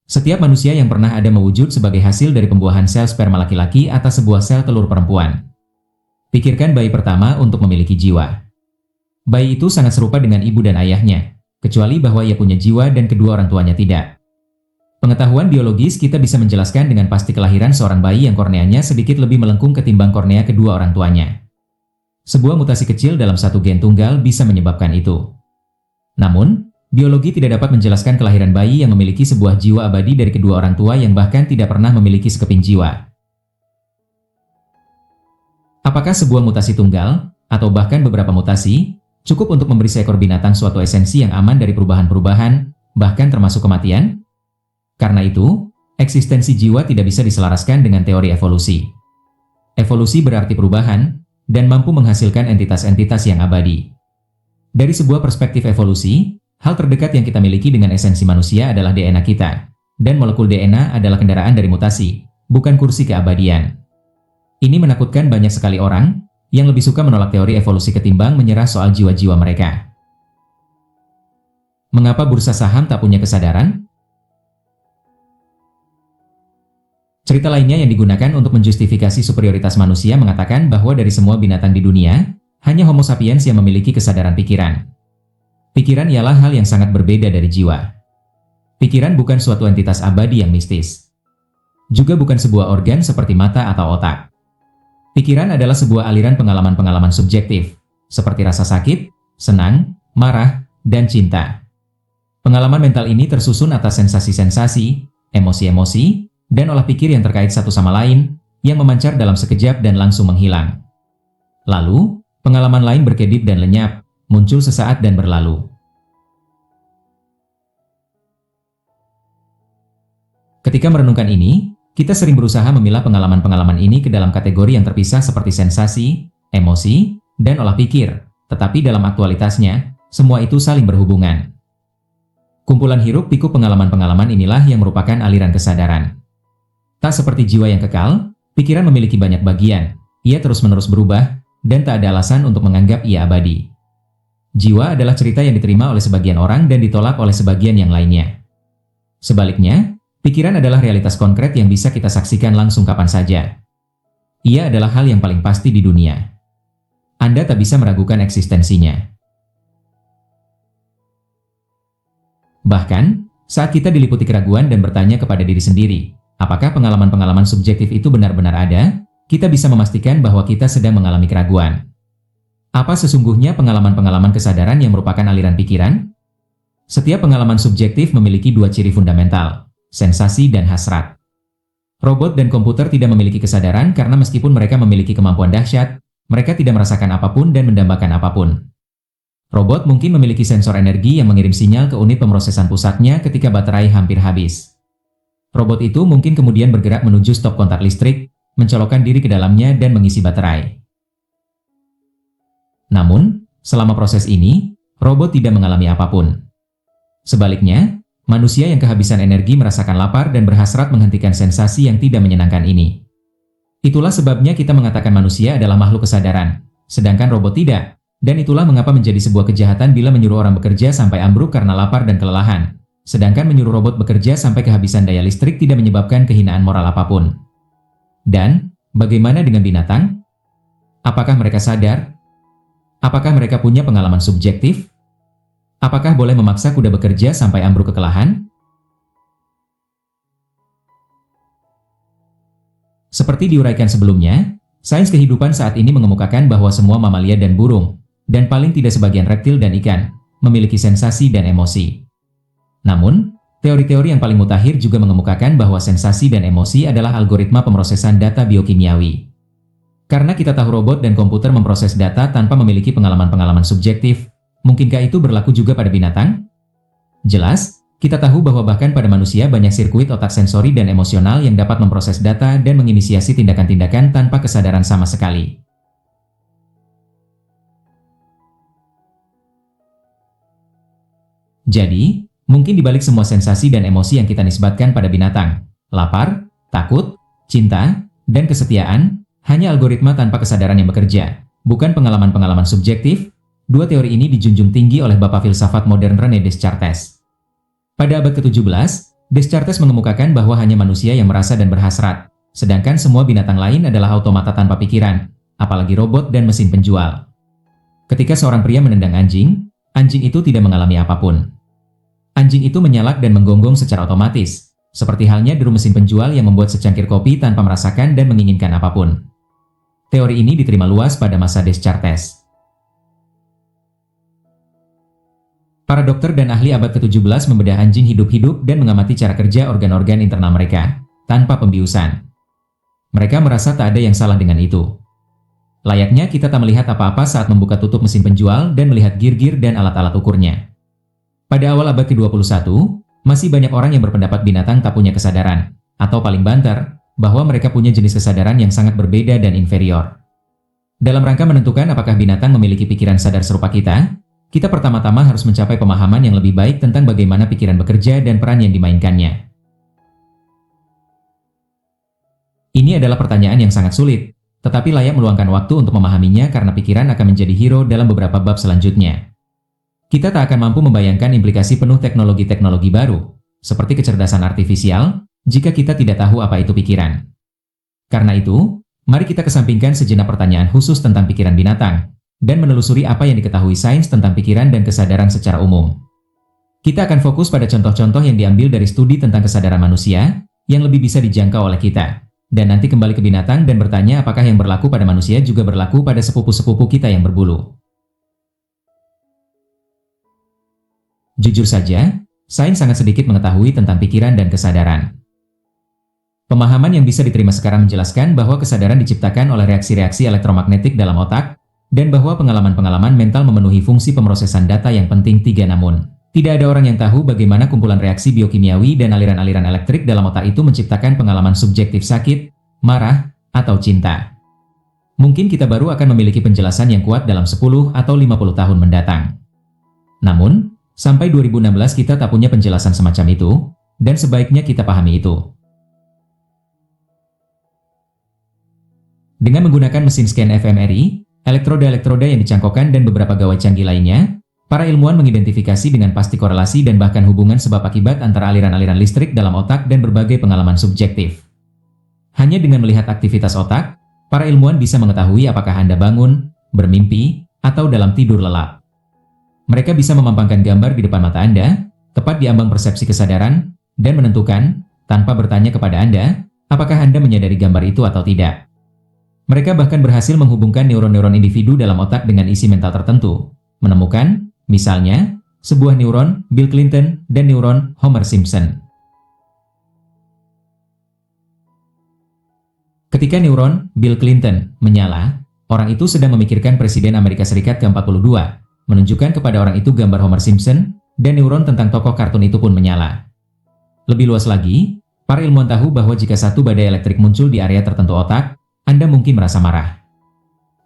Setiap manusia yang pernah ada mewujud sebagai hasil dari pembuahan sel sperma laki-laki atas sebuah sel telur perempuan. Pikirkan bayi pertama untuk memiliki jiwa. Bayi itu sangat serupa dengan ibu dan ayahnya, kecuali bahwa ia punya jiwa dan kedua orang tuanya tidak. Pengetahuan biologis kita bisa menjelaskan dengan pasti kelahiran seorang bayi yang korneanya sedikit lebih melengkung ketimbang kornea kedua orang tuanya. Sebuah mutasi kecil dalam satu gen tunggal bisa menyebabkan itu. Namun, biologi tidak dapat menjelaskan kelahiran bayi yang memiliki sebuah jiwa abadi dari kedua orang tua yang bahkan tidak pernah memiliki sekeping jiwa. Apakah sebuah mutasi tunggal, atau bahkan beberapa mutasi, cukup untuk memberi seekor binatang suatu esensi yang aman dari perubahan-perubahan, bahkan termasuk kematian? Karena itu, eksistensi jiwa tidak bisa diselaraskan dengan teori evolusi. Evolusi berarti perubahan, dan mampu menghasilkan entitas-entitas yang abadi. Dari sebuah perspektif evolusi, hal terdekat yang kita miliki dengan esensi manusia adalah DNA kita, dan molekul DNA adalah kendaraan dari mutasi, bukan kursi keabadian. Ini menakutkan banyak sekali orang yang lebih suka menolak teori evolusi ketimbang menyerah soal jiwa-jiwa mereka. Mengapa bursa saham tak punya kesadaran? Cerita lainnya yang digunakan untuk menjustifikasi superioritas manusia mengatakan bahwa dari semua binatang di dunia, hanya Homo sapiens yang memiliki kesadaran pikiran. Pikiran ialah hal yang sangat berbeda dari jiwa. Pikiran bukan suatu entitas abadi yang mistis. Juga bukan sebuah organ seperti mata atau otak. Pikiran adalah sebuah aliran pengalaman-pengalaman subjektif, seperti rasa sakit, senang, marah, dan cinta. Pengalaman mental ini tersusun atas sensasi-sensasi, emosi-emosi, dan olah pikir yang terkait satu sama lain, yang memancar dalam sekejap dan langsung menghilang. Lalu, pengalaman lain berkedip dan lenyap, muncul sesaat dan berlalu. Ketika merenungkan ini, kita sering berusaha memilah pengalaman-pengalaman ini ke dalam kategori yang terpisah seperti sensasi, emosi, dan olah pikir, tetapi dalam aktualitasnya, semua itu saling berhubungan. Kumpulan hiruk-pikuk pengalaman-pengalaman inilah yang merupakan aliran kesadaran. Tak seperti jiwa yang kekal, pikiran memiliki banyak bagian, ia terus-menerus berubah, dan tak ada alasan untuk menganggap ia abadi. Jiwa adalah cerita yang diterima oleh sebagian orang dan ditolak oleh sebagian yang lainnya. Sebaliknya, pikiran adalah realitas konkret yang bisa kita saksikan langsung kapan saja. Ia adalah hal yang paling pasti di dunia. Anda tak bisa meragukan eksistensinya. Bahkan, saat kita diliputi keraguan dan bertanya kepada diri sendiri, apakah pengalaman-pengalaman subjektif itu benar-benar ada, kita bisa memastikan bahwa kita sedang mengalami keraguan. Apa sesungguhnya pengalaman-pengalaman kesadaran yang merupakan aliran pikiran? Setiap pengalaman subjektif memiliki dua ciri fundamental, sensasi dan hasrat. Robot dan komputer tidak memiliki kesadaran karena meskipun mereka memiliki kemampuan dahsyat, mereka tidak merasakan apapun dan mendambakan apapun. Robot mungkin memiliki sensor energi yang mengirim sinyal ke unit pemrosesan pusatnya ketika baterai hampir habis. Robot itu mungkin kemudian bergerak menuju stop kontak listrik, mencolokkan diri ke dalamnya dan mengisi baterai. Namun, selama proses ini, robot tidak mengalami apapun. Sebaliknya, manusia yang kehabisan energi merasakan lapar dan berhasrat menghentikan sensasi yang tidak menyenangkan ini. Itulah sebabnya kita mengatakan manusia adalah makhluk kesadaran, sedangkan robot tidak, dan itulah mengapa menjadi sebuah kejahatan bila menyuruh orang bekerja sampai ambruk karena lapar dan kelelahan, sedangkan menyuruh robot bekerja sampai kehabisan daya listrik tidak menyebabkan kehinaan moral apapun. Dan, bagaimana dengan binatang? Apakah mereka sadar? Apakah mereka punya pengalaman subjektif? Apakah boleh memaksa kuda bekerja sampai ambruk kelelahan? Seperti diuraikan sebelumnya, sains kehidupan saat ini mengemukakan bahwa semua mamalia dan burung, dan paling tidak sebagian reptil dan ikan, memiliki sensasi dan emosi. Namun, teori-teori yang paling mutakhir juga mengemukakan bahwa sensasi dan emosi adalah algoritma pemrosesan data biokimiawi. Karena kita tahu robot dan komputer memproses data tanpa memiliki pengalaman-pengalaman subjektif, mungkinkah itu berlaku juga pada binatang? Jelas, kita tahu bahwa bahkan pada manusia banyak sirkuit otak sensori dan emosional yang dapat memproses data dan menginisiasi tindakan-tindakan tanpa kesadaran sama sekali. Jadi, mungkin dibalik semua sensasi dan emosi yang kita nisbatkan pada binatang, lapar, takut, cinta, dan kesetiaan, hanya algoritma tanpa kesadaran yang bekerja, bukan pengalaman-pengalaman subjektif. Dua teori ini dijunjung tinggi oleh Bapak filsafat modern René Descartes. Pada abad ke-17, Descartes mengemukakan bahwa hanya manusia yang merasa dan berhasrat, sedangkan semua binatang lain adalah automata tanpa pikiran, apalagi robot dan mesin penjual. Ketika seorang pria menendang anjing, anjing itu tidak mengalami apapun. Anjing itu menyalak dan menggonggong secara otomatis, seperti halnya deru mesin penjual yang membuat secangkir kopi tanpa merasakan dan menginginkan apapun. Teori ini diterima luas pada masa Descartes. Para dokter dan ahli abad ke-17 membedah anjing hidup-hidup dan mengamati cara kerja organ-organ internal mereka, tanpa pembiusan. Mereka merasa tak ada yang salah dengan itu. Layaknya kita tak melihat apa-apa saat membuka tutup mesin penjual dan melihat gir-gir dan alat-alat ukurnya. Pada awal abad ke-21, masih banyak orang yang berpendapat binatang tak punya kesadaran, atau paling banter, bahwa mereka punya jenis kesadaran yang sangat berbeda dan inferior. Dalam rangka menentukan apakah binatang memiliki pikiran sadar serupa kita pertama-tama harus mencapai pemahaman yang lebih baik tentang bagaimana pikiran bekerja dan peran yang dimainkannya. Ini adalah pertanyaan yang sangat sulit, tetapi layak meluangkan waktu untuk memahaminya karena pikiran akan menjadi hero dalam beberapa bab selanjutnya. Kita tak akan mampu membayangkan implikasi penuh teknologi-teknologi baru, seperti kecerdasan artifisial, jika kita tidak tahu apa itu pikiran. Karena itu, mari kita kesampingkan sejenak pertanyaan khusus tentang pikiran binatang, dan menelusuri apa yang diketahui sains tentang pikiran dan kesadaran secara umum. Kita akan fokus pada contoh-contoh yang diambil dari studi tentang kesadaran manusia, yang lebih bisa dijangkau oleh kita, dan nanti kembali ke binatang dan bertanya apakah yang berlaku pada manusia juga berlaku pada sepupu-sepupu kita yang berbulu. Jujur saja, sains sangat sedikit mengetahui tentang pikiran dan kesadaran. Pemahaman yang bisa diterima sekarang menjelaskan bahwa kesadaran diciptakan oleh reaksi-reaksi elektromagnetik dalam otak, dan bahwa pengalaman-pengalaman mental memenuhi fungsi pemrosesan data yang penting namun, tidak ada orang yang tahu bagaimana kumpulan reaksi biokimiawi dan aliran-aliran elektrik dalam otak itu menciptakan pengalaman subjektif sakit, marah, atau cinta. Mungkin kita baru akan memiliki penjelasan yang kuat dalam 10 atau 50 tahun mendatang. Namun, sampai 2016 kita tak punya penjelasan semacam itu, dan sebaiknya kita pahami itu. Dengan menggunakan mesin scan fMRI, elektroda-elektroda yang dicangkokkan dan beberapa gawai canggih lainnya, para ilmuwan mengidentifikasi dengan pasti korelasi dan bahkan hubungan sebab akibat antara aliran-aliran listrik dalam otak dan berbagai pengalaman subjektif. Hanya dengan melihat aktivitas otak, para ilmuwan bisa mengetahui apakah Anda bangun, bermimpi, atau dalam tidur lelap. Mereka bisa memampangkan gambar di depan mata Anda, tepat di ambang persepsi kesadaran, dan menentukan, tanpa bertanya kepada Anda, apakah Anda menyadari gambar itu atau tidak. Mereka bahkan berhasil menghubungkan neuron-neuron individu dalam otak dengan isi mental tertentu, menemukan, misalnya, sebuah neuron Bill Clinton dan neuron Homer Simpson. Ketika neuron Bill Clinton menyala, orang itu sedang memikirkan Presiden Amerika Serikat ke-42, menunjukkan kepada orang itu gambar Homer Simpson, dan neuron tentang tokoh kartun itu pun menyala. Lebih luas lagi, para ilmuwan tahu bahwa jika satu badai elektrik muncul di area tertentu otak, Anda mungkin merasa marah.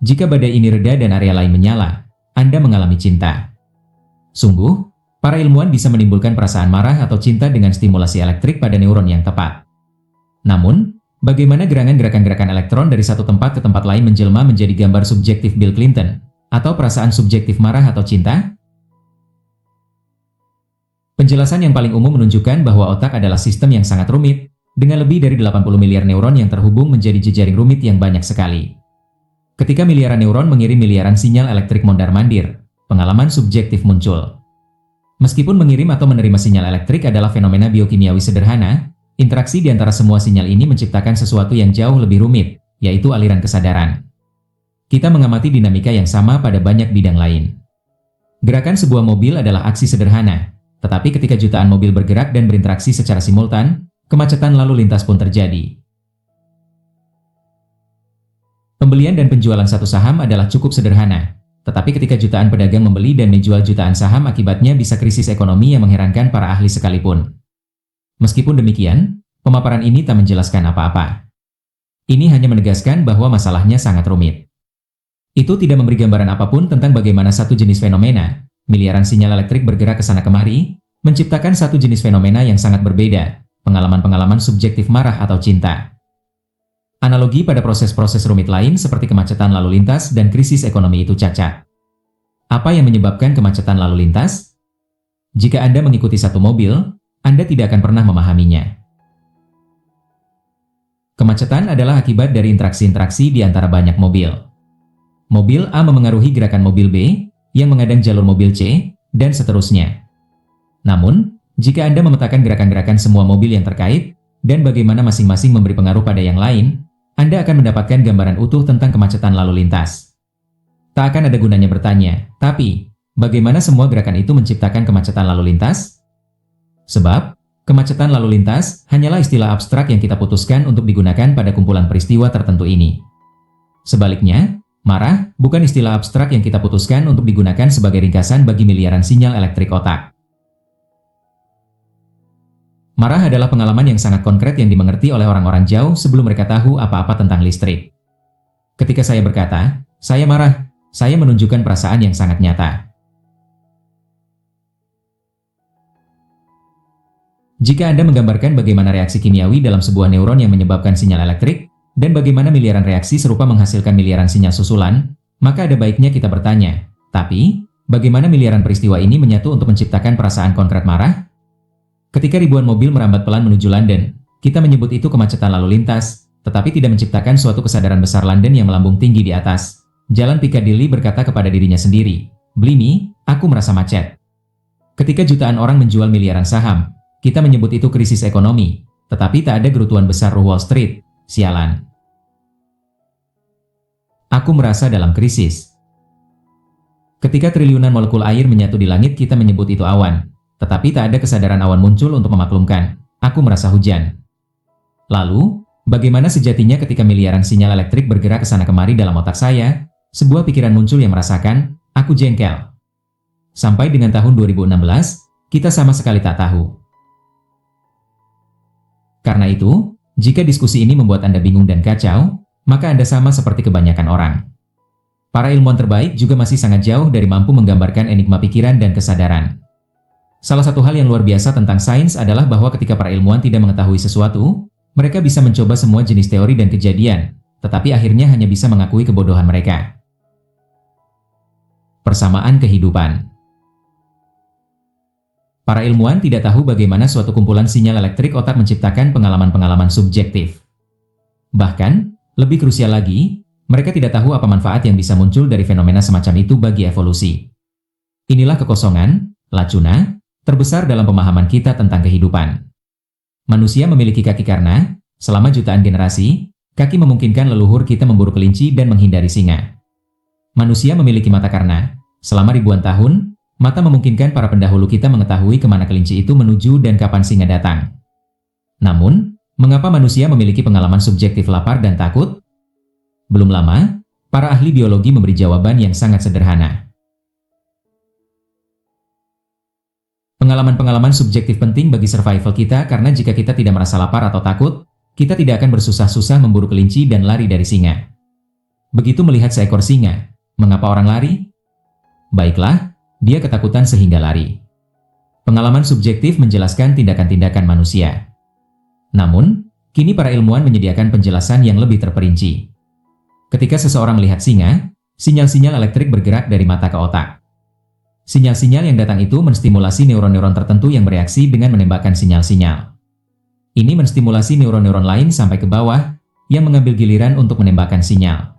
Jika badai ini reda dan area lain menyala, Anda mengalami cinta. Sungguh, para ilmuwan bisa menimbulkan perasaan marah atau cinta dengan stimulasi elektrik pada neuron yang tepat. Namun, bagaimana gerakan-gerakan elektron dari satu tempat ke tempat lain menjelma menjadi gambar subjektif Bill Clinton, atau perasaan subjektif marah atau cinta? Penjelasan yang paling umum menunjukkan bahwa otak adalah sistem yang sangat rumit, dengan lebih dari 80 miliar neuron yang terhubung menjadi jejaring rumit yang banyak sekali. Ketika miliaran neuron mengirim miliaran sinyal elektrik mondar-mandir, pengalaman subjektif muncul. Meskipun mengirim atau menerima sinyal elektrik adalah fenomena biokimiawi sederhana, interaksi di antara semua sinyal ini menciptakan sesuatu yang jauh lebih rumit, yaitu aliran kesadaran. Kita mengamati dinamika yang sama pada banyak bidang lain. Gerakan sebuah mobil adalah aksi sederhana, tetapi ketika jutaan mobil bergerak dan berinteraksi secara simultan, kemacetan lalu lintas pun terjadi. Pembelian dan penjualan satu saham adalah cukup sederhana, tetapi ketika jutaan pedagang membeli dan menjual jutaan saham, akibatnya bisa krisis ekonomi yang mengherankan para ahli sekalipun. Meskipun demikian, pemaparan ini tak menjelaskan apa-apa. Ini hanya menegaskan bahwa masalahnya sangat rumit. Itu tidak memberi gambaran apapun tentang bagaimana satu jenis fenomena, miliaran sinyal elektrik bergerak ke sana kemari, menciptakan satu jenis fenomena yang sangat berbeda, pengalaman-pengalaman subjektif marah atau cinta. Analogi pada proses-proses rumit lain seperti kemacetan lalu lintas dan krisis ekonomi itu cacat. Apa yang menyebabkan kemacetan lalu lintas? Jika Anda mengikuti satu mobil, Anda tidak akan pernah memahaminya. Kemacetan adalah akibat dari interaksi-interaksi di antara banyak mobil. Mobil A memengaruhi gerakan mobil B, yang mengadang jalur mobil C, dan seterusnya. Namun, jika Anda memetakan gerakan-gerakan semua mobil yang terkait, dan bagaimana masing-masing memberi pengaruh pada yang lain, Anda akan mendapatkan gambaran utuh tentang kemacetan lalu lintas. Tak akan ada gunanya bertanya, tapi, bagaimana semua gerakan itu menciptakan kemacetan lalu lintas? Sebab, kemacetan lalu lintas hanyalah istilah abstrak yang kita putuskan untuk digunakan pada kumpulan peristiwa tertentu ini. Sebaliknya, marah bukan istilah abstrak yang kita putuskan untuk digunakan sebagai ringkasan bagi miliaran sinyal elektrik otak. Marah adalah pengalaman yang sangat konkret yang dimengerti oleh orang-orang jauh sebelum mereka tahu apa-apa tentang listrik. Ketika saya berkata, saya marah, saya menunjukkan perasaan yang sangat nyata. Jika Anda menggambarkan bagaimana reaksi kimiawi dalam sebuah neuron yang menyebabkan sinyal elektrik, dan bagaimana miliaran reaksi serupa menghasilkan miliaran sinyal susulan, maka ada baiknya kita bertanya, tapi, bagaimana miliaran peristiwa ini menyatu untuk menciptakan perasaan konkret marah? Ketika ribuan mobil merambat pelan menuju London, kita menyebut itu kemacetan lalu lintas, tetapi tidak menciptakan suatu kesadaran besar London yang melambung tinggi di atas. Jalan Piccadilly berkata kepada dirinya sendiri, "Blimey, aku merasa macet." Ketika jutaan orang menjual miliaran saham, kita menyebut itu krisis ekonomi, tetapi tak ada gerutuan besar ruh Wall Street. Sialan. Aku merasa dalam krisis. Ketika triliunan molekul air menyatu di langit, kita menyebut itu awan. Tetapi tak ada kesadaran awan muncul untuk memaklumkan, aku merasa hujan. Lalu, bagaimana sejatinya ketika miliaran sinyal elektrik bergerak ke sana kemari dalam otak saya, sebuah pikiran muncul yang merasakan, aku jengkel. Sampai dengan tahun 2016, kita sama sekali tak tahu. Karena itu, jika diskusi ini membuat Anda bingung dan kacau, maka Anda sama seperti kebanyakan orang. Para ilmuwan terbaik juga masih sangat jauh dari mampu menggambarkan enigma pikiran dan kesadaran. Salah satu hal yang luar biasa tentang sains adalah bahwa ketika para ilmuwan tidak mengetahui sesuatu, mereka bisa mencoba semua jenis teori dan kejadian, tetapi akhirnya hanya bisa mengakui kebodohan mereka. Persamaan kehidupan. Para ilmuwan tidak tahu bagaimana suatu kumpulan sinyal elektrik otak menciptakan pengalaman-pengalaman subjektif. Bahkan, lebih krusial lagi, mereka tidak tahu apa manfaat yang bisa muncul dari fenomena semacam itu bagi evolusi. Inilah kekosongan, lacuna, terbesar dalam pemahaman kita tentang kehidupan. Manusia memiliki kaki karena, selama jutaan generasi, kaki memungkinkan leluhur kita memburu kelinci dan menghindari singa. Manusia memiliki mata karena, selama ribuan tahun, mata memungkinkan para pendahulu kita mengetahui kemana kelinci itu menuju dan kapan singa datang. Namun, mengapa manusia memiliki pengalaman subjektif lapar dan takut? Belum lama, para ahli biologi memberi jawaban yang sangat sederhana. Pengalaman-pengalaman subjektif penting bagi survival kita karena jika kita tidak merasa lapar atau takut, kita tidak akan bersusah-susah memburu kelinci dan lari dari singa. Begitu melihat seekor singa, mengapa orang lari? Baiklah, dia ketakutan sehingga lari. Pengalaman subjektif menjelaskan tindakan-tindakan manusia. Namun, kini para ilmuwan menyediakan penjelasan yang lebih terperinci. Ketika seseorang melihat singa, sinyal-sinyal elektrik bergerak dari mata ke otak. Sinyal-sinyal yang datang itu menstimulasi neuron-neuron tertentu yang bereaksi dengan menembakkan sinyal-sinyal. Ini menstimulasi neuron-neuron lain sampai ke bawah, yang mengambil giliran untuk menembakkan sinyal.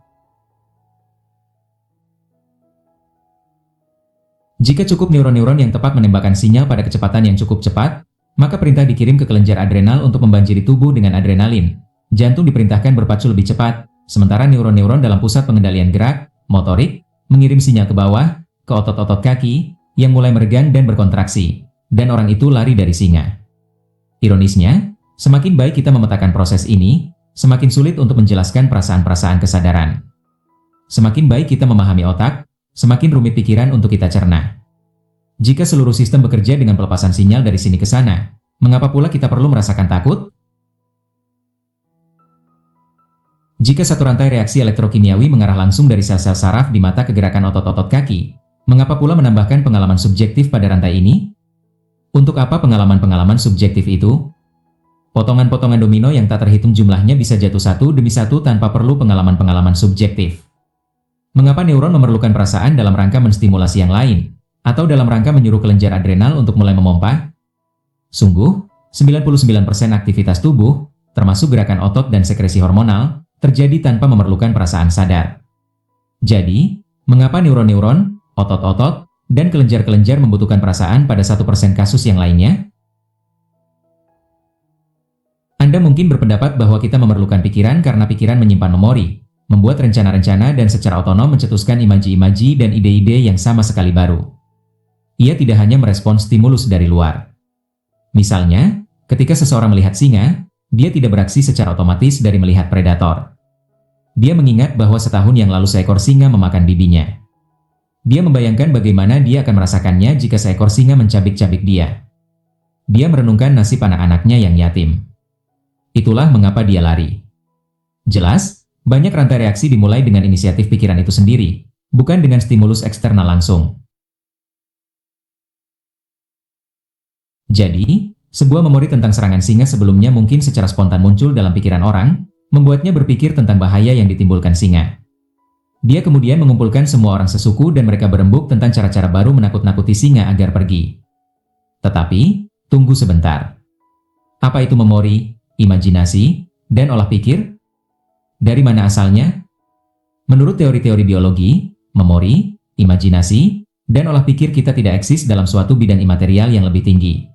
Jika cukup neuron-neuron yang tepat menembakkan sinyal pada kecepatan yang cukup cepat, maka perintah dikirim ke kelenjar adrenal untuk membanjiri tubuh dengan adrenalin. Jantung diperintahkan berpacu lebih cepat, sementara neuron-neuron dalam pusat pengendalian gerak, motorik, mengirim sinyal ke bawah, ke otot-otot kaki, yang mulai meregang dan berkontraksi, dan orang itu lari dari singa. Ironisnya, semakin baik kita memetakan proses ini, semakin sulit untuk menjelaskan perasaan-perasaan kesadaran. Semakin baik kita memahami otak, semakin rumit pikiran untuk kita cerna. Jika seluruh sistem bekerja dengan pelepasan sinyal dari sini ke sana, mengapa pula kita perlu merasakan takut? Jika satu rantai reaksi elektrokimiawi mengarah langsung dari sel-sel saraf di mata ke gerakan otot-otot kaki, mengapa pula menambahkan pengalaman subjektif pada rantai ini? Untuk apa pengalaman-pengalaman subjektif itu? Potongan-potongan domino yang tak terhitung jumlahnya bisa jatuh satu demi satu tanpa perlu pengalaman-pengalaman subjektif. Mengapa neuron memerlukan perasaan dalam rangka menstimulasi yang lain, atau dalam rangka menyuruh kelenjar adrenal untuk mulai memompa? Sungguh, 99% aktivitas tubuh, termasuk gerakan otot dan sekresi hormonal, terjadi tanpa memerlukan perasaan sadar. Jadi, mengapa neuron-neuron, otot-otot, dan kelenjar-kelenjar membutuhkan perasaan pada 1% kasus yang lainnya? Anda mungkin berpendapat bahwa kita memerlukan pikiran karena pikiran menyimpan memori, membuat rencana-rencana dan secara otonom mencetuskan imaji-imaji dan ide-ide yang sama sekali baru. Ia tidak hanya merespons stimulus dari luar. Misalnya, ketika seseorang melihat singa, dia tidak beraksi secara otomatis dari melihat predator. Dia mengingat bahwa setahun yang lalu seekor singa memakan bibinya. Dia membayangkan bagaimana dia akan merasakannya jika seekor singa mencabik-cabik dia. Dia merenungkan nasib anak-anaknya yang yatim. Itulah mengapa dia lari. Jelas, banyak rantai reaksi dimulai dengan inisiatif pikiran itu sendiri, bukan dengan stimulus eksternal langsung. Jadi, sebuah memori tentang serangan singa sebelumnya mungkin secara spontan muncul dalam pikiran orang, membuatnya berpikir tentang bahaya yang ditimbulkan singa. Dia kemudian mengumpulkan semua orang sesuku dan mereka berembuk tentang cara-cara baru menakut-nakuti singa agar pergi. Tetapi, tunggu sebentar. Apa itu memori, imajinasi, dan olah pikir? Dari mana asalnya? Menurut teori-teori biologi, memori, imajinasi, dan olah pikir kita tidak eksis dalam suatu bidang imaterial yang lebih tinggi.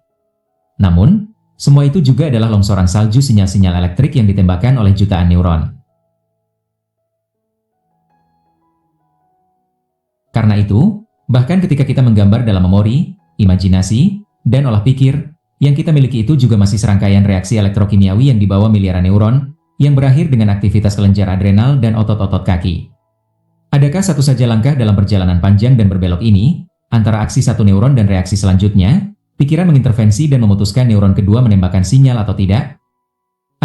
Namun, semua itu juga adalah longsoran salju sinyal-sinyal elektrik yang ditembakkan oleh jutaan neuron. Karena itu, bahkan ketika kita menggambar dalam memori, imajinasi, dan olah pikir, yang kita miliki itu juga masih serangkaian reaksi elektrokimiawi yang dibawa miliaran neuron, yang berakhir dengan aktivitas kelenjar adrenal dan otot-otot kaki. Adakah satu saja langkah dalam perjalanan panjang dan berbelok ini, antara aksi satu neuron dan reaksi selanjutnya, pikiran mengintervensi dan memutuskan neuron kedua menembakkan sinyal atau tidak?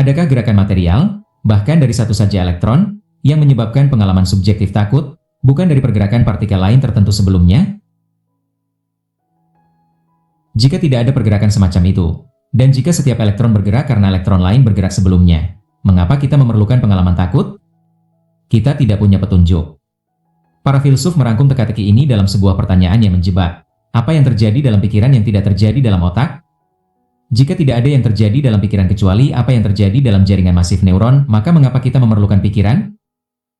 Adakah gerakan material, bahkan dari satu saja elektron, yang menyebabkan pengalaman subjektif takut, bukan dari pergerakan partikel lain tertentu sebelumnya? Jika tidak ada pergerakan semacam itu, dan jika setiap elektron bergerak karena elektron lain bergerak sebelumnya, mengapa kita memerlukan pengalaman takut? Kita tidak punya petunjuk. Para filsuf merangkum teka-teki ini dalam sebuah pertanyaan yang menjebak. Apa yang terjadi dalam pikiran yang tidak terjadi dalam otak? Jika tidak ada yang terjadi dalam pikiran kecuali apa yang terjadi dalam jaringan masif neuron, maka mengapa kita memerlukan pikiran?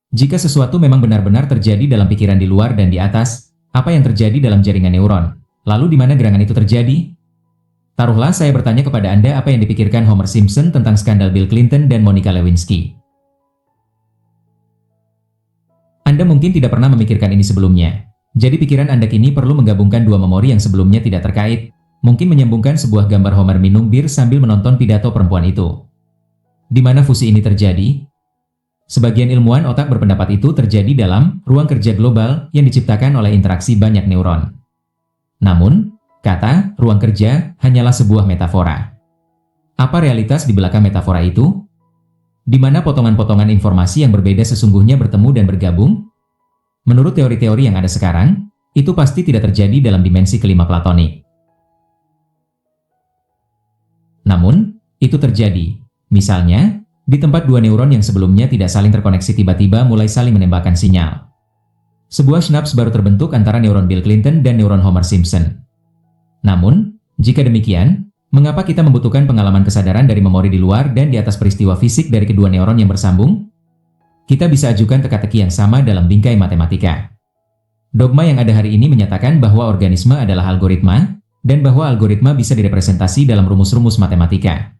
Jika sesuatu memang benar-benar terjadi dalam pikiran di luar dan di atas, apa yang terjadi dalam jaringan neuron? Lalu di mana gerangan itu terjadi? Taruhlah saya bertanya kepada Anda apa yang dipikirkan Homer Simpson tentang skandal Bill Clinton dan Monica Lewinsky. Anda mungkin tidak pernah memikirkan ini sebelumnya. Jadi pikiran Anda kini perlu menggabungkan dua memori yang sebelumnya tidak terkait, mungkin menyambungkan sebuah gambar Homer minum bir sambil menonton pidato perempuan itu. Di mana fusi ini terjadi? Sebagian ilmuwan otak berpendapat itu terjadi dalam ruang kerja global yang diciptakan oleh interaksi banyak neuron. Namun, kata ruang kerja hanyalah sebuah metafora. Apa realitas di belakang metafora itu? Di mana potongan-potongan informasi yang berbeda sesungguhnya bertemu dan bergabung? Menurut teori-teori yang ada sekarang, itu pasti tidak terjadi dalam dimensi kelima platonik. Namun, itu terjadi. Misalnya, di tempat dua neuron yang sebelumnya tidak saling terkoneksi tiba-tiba mulai saling menembakkan sinyal. Sebuah sinaps baru terbentuk antara neuron Bill Clinton dan neuron Homer Simpson. Namun, jika demikian, mengapa kita membutuhkan pengalaman kesadaran dari memori di luar dan di atas peristiwa fisik dari kedua neuron yang bersambung? Kita bisa ajukan teka-teki yang sama dalam bingkai matematika. Dogma yang ada hari ini menyatakan bahwa organisme adalah algoritma, dan bahwa algoritma bisa direpresentasi dalam rumus-rumus matematika.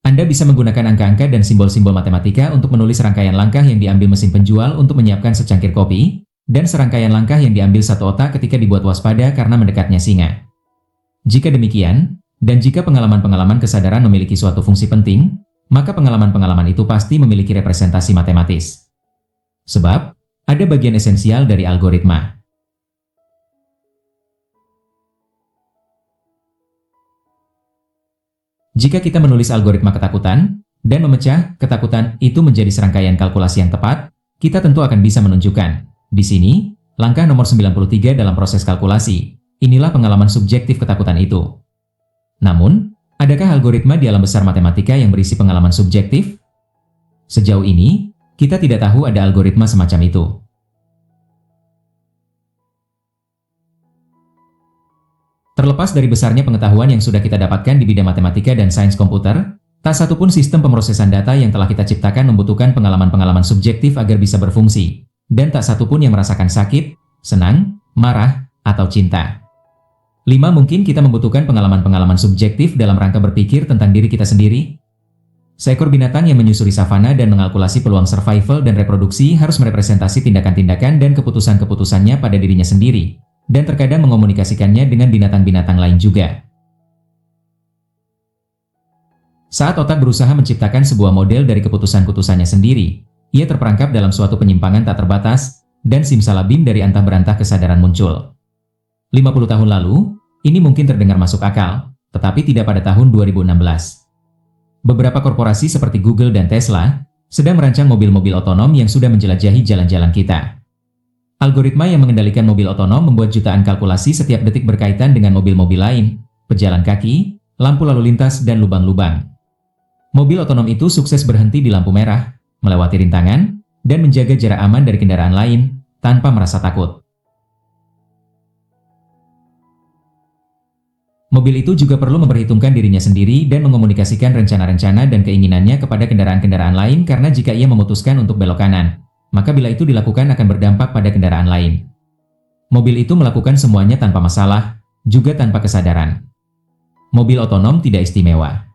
Anda bisa menggunakan angka-angka dan simbol-simbol matematika untuk menulis rangkaian langkah yang diambil mesin penjual untuk menyiapkan secangkir kopi, dan serangkaian langkah yang diambil satu otak ketika dibuat waspada karena mendekatnya singa. Jika demikian, dan jika pengalaman-pengalaman kesadaran memiliki suatu fungsi penting, maka pengalaman-pengalaman itu pasti memiliki representasi matematis. Sebab, ada bagian esensial dari algoritma. Jika kita menulis algoritma ketakutan, dan memecah ketakutan itu menjadi serangkaian kalkulasi yang tepat, kita tentu akan bisa menunjukkan, di sini, langkah nomor 93 dalam proses kalkulasi, inilah pengalaman subjektif ketakutan itu. Namun, adakah algoritma di alam besar matematika yang berisi pengalaman subjektif? Sejauh ini, kita tidak tahu ada algoritma semacam itu. Terlepas dari besarnya pengetahuan yang sudah kita dapatkan di bidang matematika dan sains komputer, tak satupun sistem pemrosesan data yang telah kita ciptakan membutuhkan pengalaman-pengalaman subjektif agar bisa berfungsi, dan tak satupun yang merasakan sakit, senang, marah, atau cinta. 5. Mungkin kita membutuhkan pengalaman-pengalaman subjektif dalam rangka berpikir tentang diri kita sendiri. Seekor binatang yang menyusuri savana dan mengalkulasi peluang survival dan reproduksi harus merepresentasi tindakan-tindakan dan keputusan-keputusannya pada dirinya sendiri, dan terkadang mengomunikasikannya dengan binatang-binatang lain juga. Saat otak berusaha menciptakan sebuah model dari keputusan-keputusannya sendiri, ia terperangkap dalam suatu penyimpangan tak terbatas, dan simsalabim dari antah berantah kesadaran muncul. 50 tahun lalu, ini mungkin terdengar masuk akal, tetapi tidak pada tahun 2016. Beberapa korporasi seperti Google dan Tesla sedang merancang mobil-mobil otonom yang sudah menjelajahi jalan-jalan kita. Algoritma yang mengendalikan mobil otonom membuat jutaan kalkulasi setiap detik berkaitan dengan mobil-mobil lain, pejalan kaki, lampu lalu lintas, dan lubang-lubang. Mobil otonom itu sukses berhenti di lampu merah, melewati rintangan, dan menjaga jarak aman dari kendaraan lain, tanpa merasa takut. Mobil itu juga perlu memperhitungkan dirinya sendiri dan mengomunikasikan rencana-rencana dan keinginannya kepada kendaraan-kendaraan lain karena jika ia memutuskan untuk belok kanan, maka bila itu dilakukan akan berdampak pada kendaraan lain. Mobil itu melakukan semuanya tanpa masalah, juga tanpa kesadaran. Mobil otonom tidak istimewa.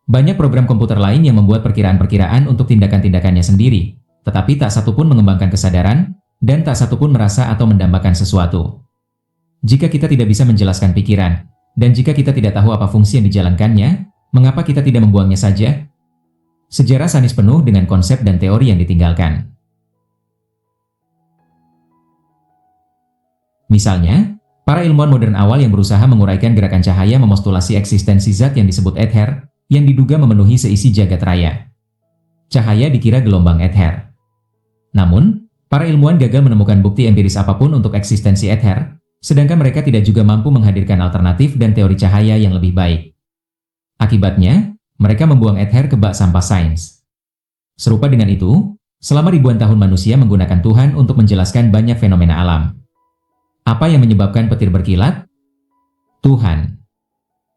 Banyak program komputer lain yang membuat perkiraan-perkiraan untuk tindakan-tindakannya sendiri, tetapi tak satupun mengembangkan kesadaran, dan tak satupun merasa atau mendambakan sesuatu. Jika kita tidak bisa menjelaskan pikiran, dan jika kita tidak tahu apa fungsi yang dijalankannya, mengapa kita tidak membuangnya saja? Sejarah sains penuh dengan konsep dan teori yang ditinggalkan. Misalnya, para ilmuwan modern awal yang berusaha menguraikan gerakan cahaya memostulasi eksistensi zat yang disebut ether, yang diduga memenuhi seisi jagat raya. Cahaya dikira gelombang ether. Namun, para ilmuwan gagal menemukan bukti empiris apapun untuk eksistensi ether, sedangkan mereka tidak juga mampu menghadirkan alternatif dan teori cahaya yang lebih baik. Akibatnya, mereka membuang ether ke bak sampah sains. Serupa dengan itu, selama ribuan tahun manusia menggunakan Tuhan untuk menjelaskan banyak fenomena alam. Apa yang menyebabkan petir berkilat? Tuhan.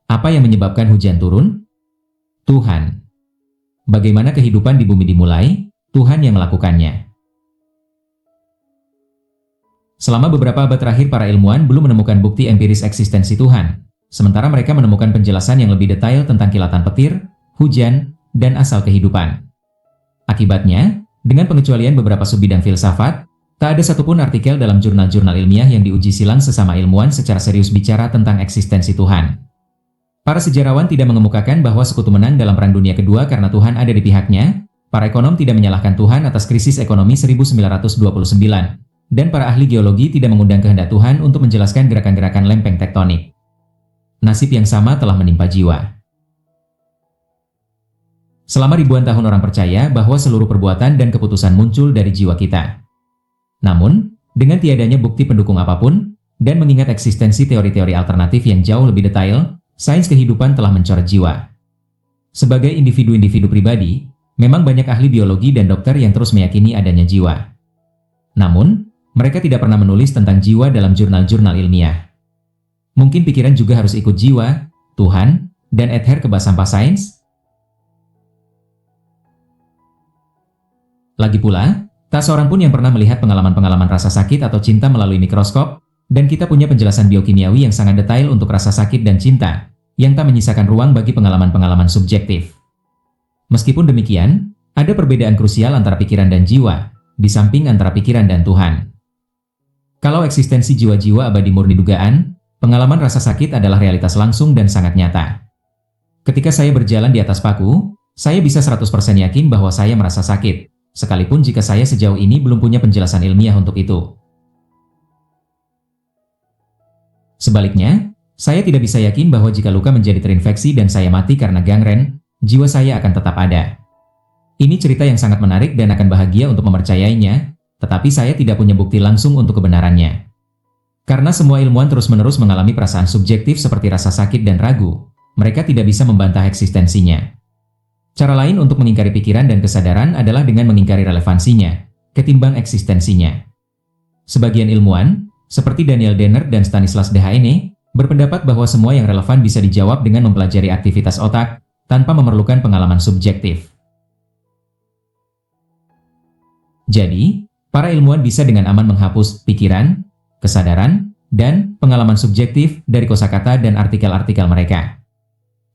Apa yang menyebabkan hujan turun? Tuhan. Bagaimana kehidupan di bumi dimulai? Tuhan yang melakukannya. Selama beberapa abad terakhir para ilmuwan belum menemukan bukti empiris eksistensi Tuhan, sementara mereka menemukan penjelasan yang lebih detail tentang kilatan petir, hujan, dan asal kehidupan. Akibatnya, dengan pengecualian beberapa subbidang filsafat, tak ada satupun artikel dalam jurnal-jurnal ilmiah yang diuji silang sesama ilmuwan secara serius bicara tentang eksistensi Tuhan. Para sejarawan tidak mengemukakan bahwa sekutu menang dalam Perang Dunia Kedua karena Tuhan ada di pihaknya, para ekonom tidak menyalahkan Tuhan atas krisis ekonomi 1929, dan para ahli geologi tidak mengundang kehendak Tuhan untuk menjelaskan gerakan-gerakan lempeng tektonik. Nasib yang sama telah menimpa jiwa. Selama ribuan tahun orang percaya bahwa seluruh perbuatan dan keputusan muncul dari jiwa kita. Namun, dengan tiadanya bukti pendukung apapun, dan mengingat eksistensi teori-teori alternatif yang jauh lebih detail, sains kehidupan telah mencoret jiwa. Sebagai individu-individu pribadi, memang banyak ahli biologi dan dokter yang terus meyakini adanya jiwa. Namun, mereka tidak pernah menulis tentang jiwa dalam jurnal-jurnal ilmiah. Mungkin pikiran juga harus ikut jiwa, Tuhan, dan ether ke bak sampah sains? Lagi pula, tak seorang pun yang pernah melihat pengalaman-pengalaman rasa sakit atau cinta melalui mikroskop, dan kita punya penjelasan biokimiawi yang sangat detail untuk rasa sakit dan cinta, yang tak menyisakan ruang bagi pengalaman-pengalaman subjektif. Meskipun demikian, ada perbedaan krusial antara pikiran dan jiwa, di samping antara pikiran dan Tuhan. Kalau eksistensi jiwa-jiwa abadi murni dugaan, pengalaman rasa sakit adalah realitas langsung dan sangat nyata. Ketika saya berjalan di atas paku, saya bisa 100% yakin bahwa saya merasa sakit, sekalipun jika saya sejauh ini belum punya penjelasan ilmiah untuk itu. Sebaliknya, saya tidak bisa yakin bahwa jika luka menjadi terinfeksi dan saya mati karena gangren, jiwa saya akan tetap ada. Ini cerita yang sangat menarik dan akan bahagia untuk mempercayainya, tetapi saya tidak punya bukti langsung untuk kebenarannya. Karena semua ilmuwan terus-menerus mengalami perasaan subjektif seperti rasa sakit dan ragu, mereka tidak bisa membantah eksistensinya. Cara lain untuk mengingkari pikiran dan kesadaran adalah dengan mengingkari relevansinya, ketimbang eksistensinya. Sebagian ilmuwan, seperti Daniel Dennert dan Stanislas Dehaene, berpendapat bahwa semua yang relevan bisa dijawab dengan mempelajari aktivitas otak, tanpa memerlukan pengalaman subjektif. Jadi, para ilmuwan bisa dengan aman menghapus pikiran, kesadaran, dan pengalaman subjektif dari kosakata dan artikel-artikel mereka.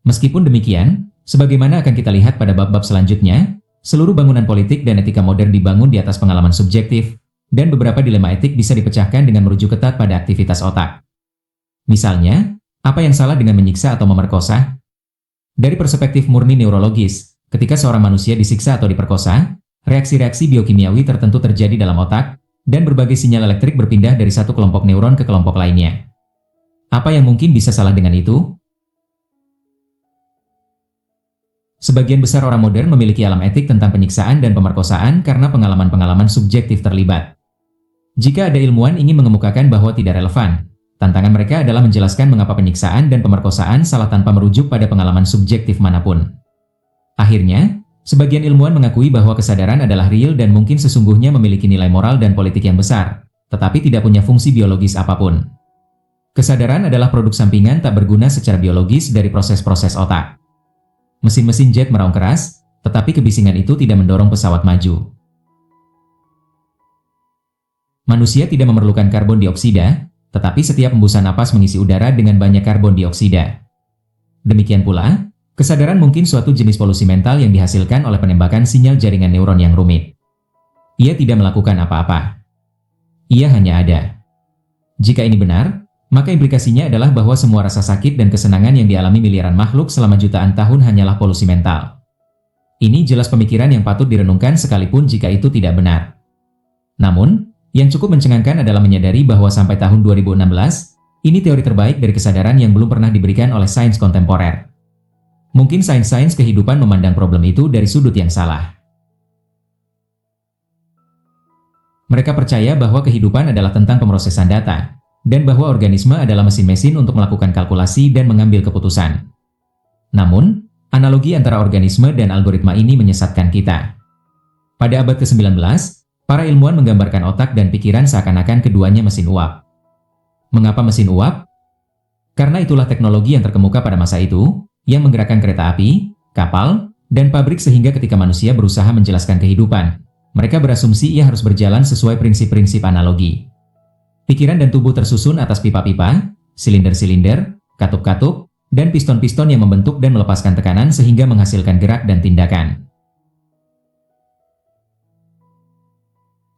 Meskipun demikian, sebagaimana akan kita lihat pada bab-bab selanjutnya, seluruh bangunan politik dan etika modern dibangun di atas pengalaman subjektif, dan beberapa dilema etik bisa dipecahkan dengan merujuk ketat pada aktivitas otak. Misalnya, apa yang salah dengan menyiksa atau memerkosa? Dari perspektif murni neurologis, ketika seorang manusia disiksa atau diperkosa, reaksi-reaksi biokimiawi tertentu terjadi dalam otak, dan berbagai sinyal elektrik berpindah dari satu kelompok neuron ke kelompok lainnya. Apa yang mungkin bisa salah dengan itu? Sebagian besar orang modern memiliki alam etik tentang penyiksaan dan pemerkosaan karena pengalaman-pengalaman subjektif terlibat. Jika ada ilmuwan ingin mengemukakan bahwa tidak relevan, tantangan mereka adalah menjelaskan mengapa penyiksaan dan pemerkosaan salah tanpa merujuk pada pengalaman subjektif manapun. Akhirnya, sebagian ilmuwan mengakui bahwa kesadaran adalah real dan mungkin sesungguhnya memiliki nilai moral dan politik yang besar, tetapi tidak punya fungsi biologis apapun. Kesadaran adalah produk sampingan tak berguna secara biologis dari proses-proses otak. Mesin-mesin jet meraung keras, tetapi kebisingan itu tidak mendorong pesawat maju. Manusia tidak memerlukan karbon dioksida, tetapi setiap hembusan napas mengisi udara dengan banyak karbon dioksida. Demikian pula, kesadaran mungkin suatu jenis polusi mental yang dihasilkan oleh penembakan sinyal jaringan neuron yang rumit. Ia tidak melakukan apa-apa. Ia hanya ada. Jika ini benar, maka implikasinya adalah bahwa semua rasa sakit dan kesenangan yang dialami miliaran makhluk selama jutaan tahun hanyalah polusi mental. Ini jelas pemikiran yang patut direnungkan sekalipun jika itu tidak benar. Namun, yang cukup mencengangkan adalah menyadari bahwa sampai tahun 2016, ini teori terbaik dari kesadaran yang belum pernah diberikan oleh sains kontemporer. Mungkin sains-sains kehidupan memandang problem itu dari sudut yang salah. Mereka percaya bahwa kehidupan adalah tentang pemrosesan data, dan bahwa organisme adalah mesin-mesin untuk melakukan kalkulasi dan mengambil keputusan. Namun, analogi antara organisme dan algoritma ini menyesatkan kita. Pada abad ke-19, para ilmuwan menggambarkan otak dan pikiran seakan-akan keduanya mesin uap. Mengapa mesin uap? Karena itulah teknologi yang terkemuka pada masa itu, yang menggerakkan kereta api, kapal, dan pabrik sehingga ketika manusia berusaha menjelaskan kehidupan, mereka berasumsi ia harus berjalan sesuai prinsip-prinsip analogi. Pikiran dan tubuh tersusun atas pipa-pipa, silinder-silinder, katup-katup, dan piston-piston yang membentuk dan melepaskan tekanan sehingga menghasilkan gerak dan tindakan.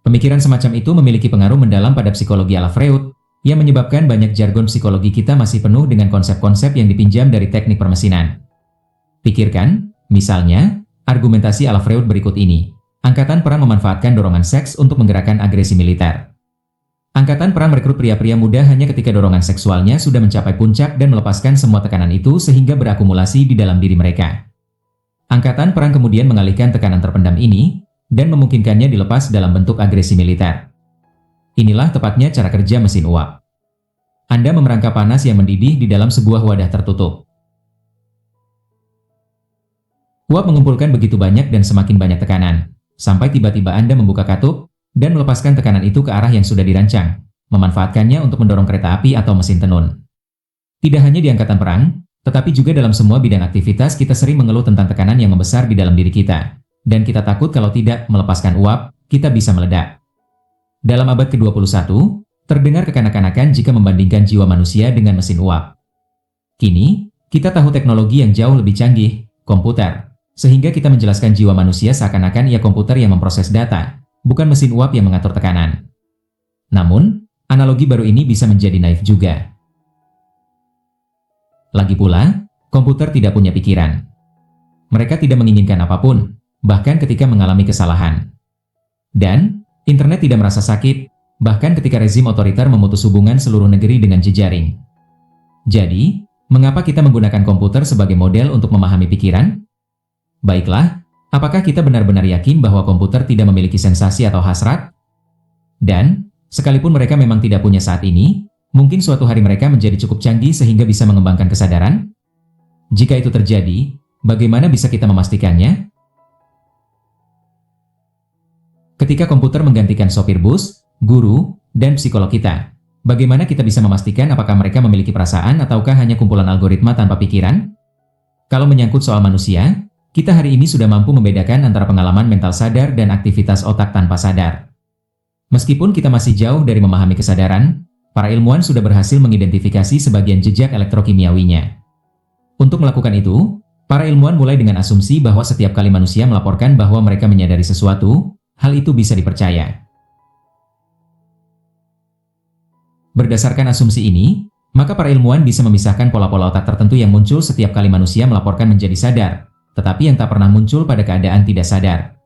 Pemikiran semacam itu memiliki pengaruh mendalam pada psikologi ala Freud, yang menyebabkan banyak jargon psikologi kita masih penuh dengan konsep-konsep yang dipinjam dari teknik permesinan. Pikirkan, misalnya, argumentasi ala Freud berikut ini. Angkatan perang memanfaatkan dorongan seks untuk menggerakkan agresi militer. Angkatan perang merekrut pria-pria muda hanya ketika dorongan seksualnya sudah mencapai puncak dan melepaskan semua tekanan itu sehingga berakumulasi di dalam diri mereka. Angkatan perang kemudian mengalihkan tekanan terpendam ini, dan memungkinkannya dilepas dalam bentuk agresi militer. Inilah tepatnya cara kerja mesin uap. Anda memerangkap panas yang mendidih di dalam sebuah wadah tertutup. Uap mengumpulkan begitu banyak dan semakin banyak tekanan, sampai tiba-tiba Anda membuka katup, dan melepaskan tekanan itu ke arah yang sudah dirancang, memanfaatkannya untuk mendorong kereta api atau mesin tenun. Tidak hanya di angkatan perang, tetapi juga dalam semua bidang aktivitas kita sering mengeluh tentang tekanan yang membesar di dalam diri kita. dan kita takut kalau tidak melepaskan uap, kita bisa meledak. Dalam abad ke-21, terdengar kekanak-kanakan jika membandingkan jiwa manusia dengan mesin uap. Kini, kita tahu teknologi yang jauh lebih canggih, komputer, sehingga kita menjelaskan jiwa manusia seakan-akan ia komputer yang memproses data, bukan mesin uap yang mengatur tekanan. Namun, analogi baru ini bisa menjadi naif juga. Lagi pula, komputer tidak punya pikiran. Mereka tidak menginginkan apapun, bahkan ketika mengalami kesalahan. Dan, internet tidak merasa sakit, bahkan ketika rezim otoriter memutus hubungan seluruh negeri dengan jejaring. Jadi, mengapa kita menggunakan komputer sebagai model untuk memahami pikiran? Baiklah, apakah kita benar-benar yakin bahwa komputer tidak memiliki sensasi atau hasrat? Dan, sekalipun mereka memang tidak punya saat ini, mungkin suatu hari mereka menjadi cukup canggih sehingga bisa mengembangkan kesadaran? Jika itu terjadi, bagaimana bisa kita memastikannya? Ketika komputer menggantikan sopir bus, guru, dan psikolog kita, bagaimana kita bisa memastikan apakah mereka memiliki perasaan ataukah hanya kumpulan algoritma tanpa pikiran? Kalau menyangkut soal manusia, kita hari ini sudah mampu membedakan antara pengalaman mental sadar dan aktivitas otak tanpa sadar. Meskipun kita masih jauh dari memahami kesadaran, para ilmuwan sudah berhasil mengidentifikasi sebagian jejak elektrokimiawinya. Untuk melakukan itu, para ilmuwan mulai dengan asumsi bahwa setiap kali manusia melaporkan bahwa mereka menyadari sesuatu, hal itu bisa dipercaya. Berdasarkan asumsi ini, maka para ilmuwan bisa memisahkan pola-pola otak tertentu yang muncul setiap kali manusia melaporkan menjadi sadar, tetapi yang tak pernah muncul pada keadaan tidak sadar.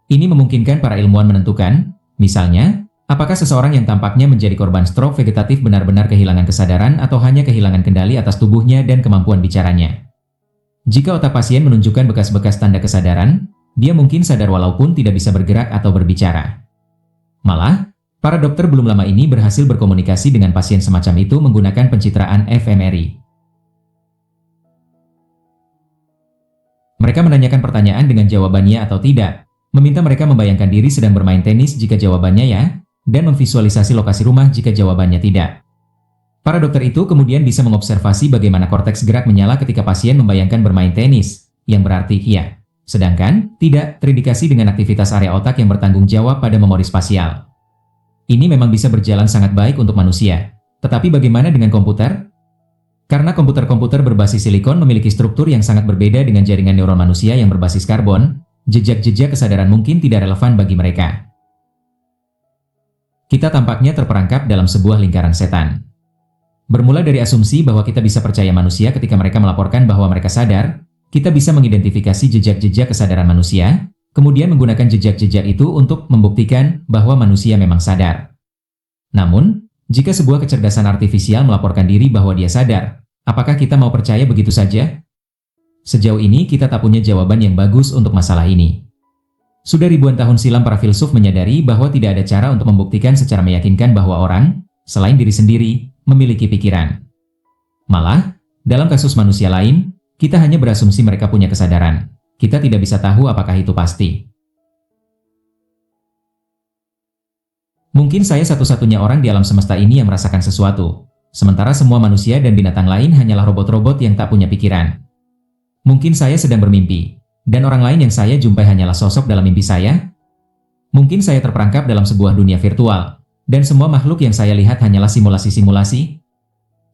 Ini memungkinkan para ilmuwan menentukan, misalnya, apakah seseorang yang tampaknya menjadi korban stroke vegetatif benar-benar kehilangan kesadaran atau hanya kehilangan kendali atas tubuhnya dan kemampuan bicaranya. Jika otak pasien menunjukkan bekas-bekas tanda kesadaran, dia mungkin sadar walaupun tidak bisa bergerak atau berbicara. Malah, para dokter belum lama ini berhasil berkomunikasi dengan pasien semacam itu menggunakan pencitraan fMRI. Mereka menanyakan pertanyaan dengan jawabannya atau tidak, meminta mereka membayangkan diri sedang bermain tenis jika jawabannya ya, dan memvisualisasi lokasi rumah jika jawabannya tidak. Para dokter itu kemudian bisa mengobservasi bagaimana korteks gerak menyala ketika pasien membayangkan bermain tenis, yang berarti iya. Sedangkan, tidak terindikasi dengan aktivitas area otak yang bertanggung jawab pada memori spasial. Ini memang bisa berjalan sangat baik untuk manusia. Tetapi bagaimana dengan komputer? Karena komputer-komputer berbasis silikon memiliki struktur yang sangat berbeda dengan jaringan neuron manusia yang berbasis karbon, jejak-jejak kesadaran mungkin tidak relevan bagi mereka. Kita tampaknya terperangkap dalam sebuah lingkaran setan. Bermula dari asumsi bahwa kita bisa percaya manusia ketika mereka melaporkan bahwa mereka sadar, kita bisa mengidentifikasi jejak-jejak kesadaran manusia, kemudian menggunakan jejak-jejak itu untuk membuktikan bahwa manusia memang sadar. Namun, jika sebuah kecerdasan artifisial melaporkan diri bahwa dia sadar, apakah kita mau percaya begitu saja? Sejauh ini kita tak punya jawaban yang bagus untuk masalah ini. Sudah ribuan tahun silam para filsuf menyadari bahwa tidak ada cara untuk membuktikan secara meyakinkan bahwa orang, selain diri sendiri, memiliki pikiran. Malah, dalam kasus manusia lain, kita hanya berasumsi mereka punya kesadaran. Kita tidak bisa tahu apakah itu pasti. Mungkin saya satu-satunya orang di alam semesta ini yang merasakan sesuatu, sementara semua manusia dan binatang lain hanyalah robot-robot yang tak punya pikiran. Mungkin saya sedang bermimpi, dan orang lain yang saya jumpai hanyalah sosok dalam mimpi saya. Mungkin saya terperangkap dalam sebuah dunia virtual, dan semua makhluk yang saya lihat hanyalah simulasi-simulasi.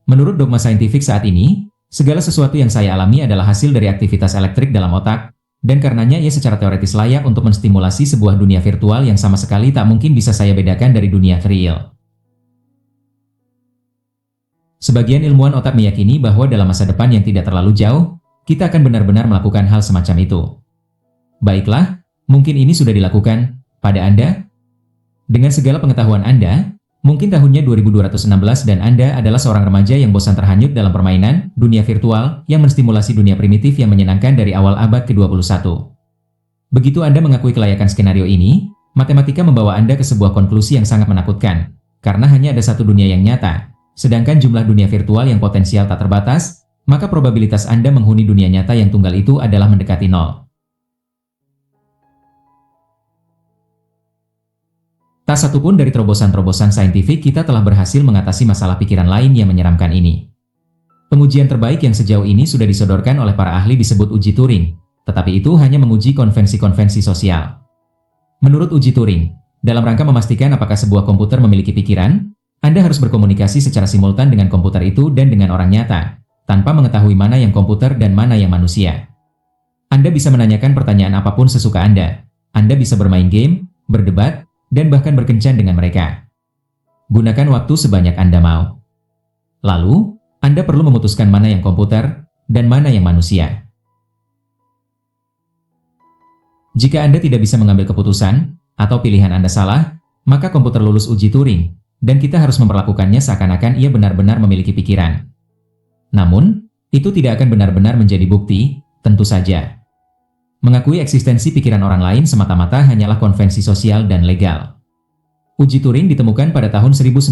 Menurut dogma saintifik saat ini, segala sesuatu yang saya alami adalah hasil dari aktivitas elektrik dalam otak, dan karenanya ia secara teoritis layak untuk menstimulasi sebuah dunia virtual yang sama sekali tak mungkin bisa saya bedakan dari dunia real. Sebagian ilmuwan otak meyakini bahwa dalam masa depan yang tidak terlalu jauh, kita akan benar-benar melakukan hal semacam itu. Baiklah, mungkin ini sudah dilakukan pada Anda. Dengan segala pengetahuan Anda, mungkin tahunnya 2216 dan Anda adalah seorang remaja yang bosan terhanyut dalam permainan, dunia virtual, yang menstimulasi dunia primitif yang menyenangkan dari awal abad ke-21. Begitu Anda mengakui kelayakan skenario ini, matematika membawa Anda ke sebuah konklusi yang sangat menakutkan, karena hanya ada satu dunia yang nyata, sedangkan jumlah dunia virtual yang potensial tak terbatas, maka probabilitas Anda menghuni dunia nyata yang tunggal itu adalah mendekati nol. Tak satupun dari terobosan-terobosan saintifik kita telah berhasil mengatasi masalah pikiran lain yang menyeramkan ini. Pengujian terbaik yang sejauh ini sudah disodorkan oleh para ahli disebut uji Turing, tetapi itu hanya menguji konvensi-konvensi sosial. Menurut uji Turing, dalam rangka memastikan apakah sebuah komputer memiliki pikiran, Anda harus berkomunikasi secara simultan dengan komputer itu dan dengan orang nyata, tanpa mengetahui mana yang komputer dan mana yang manusia. Anda bisa menanyakan pertanyaan apapun sesuka Anda. Anda bisa bermain game, berdebat, dan bahkan berkencan dengan mereka. Gunakan waktu sebanyak Anda mau. Lalu, Anda perlu memutuskan mana yang komputer dan mana yang manusia. Jika Anda tidak bisa mengambil keputusan, atau pilihan Anda salah, maka komputer lulus uji Turing, dan kita harus memperlakukannya seakan-akan ia benar-benar memiliki pikiran. Namun, itu tidak akan benar-benar menjadi bukti, tentu saja. Mengakui eksistensi pikiran orang lain semata-mata hanyalah konvensi sosial dan legal. Uji Turing ditemukan pada tahun 1950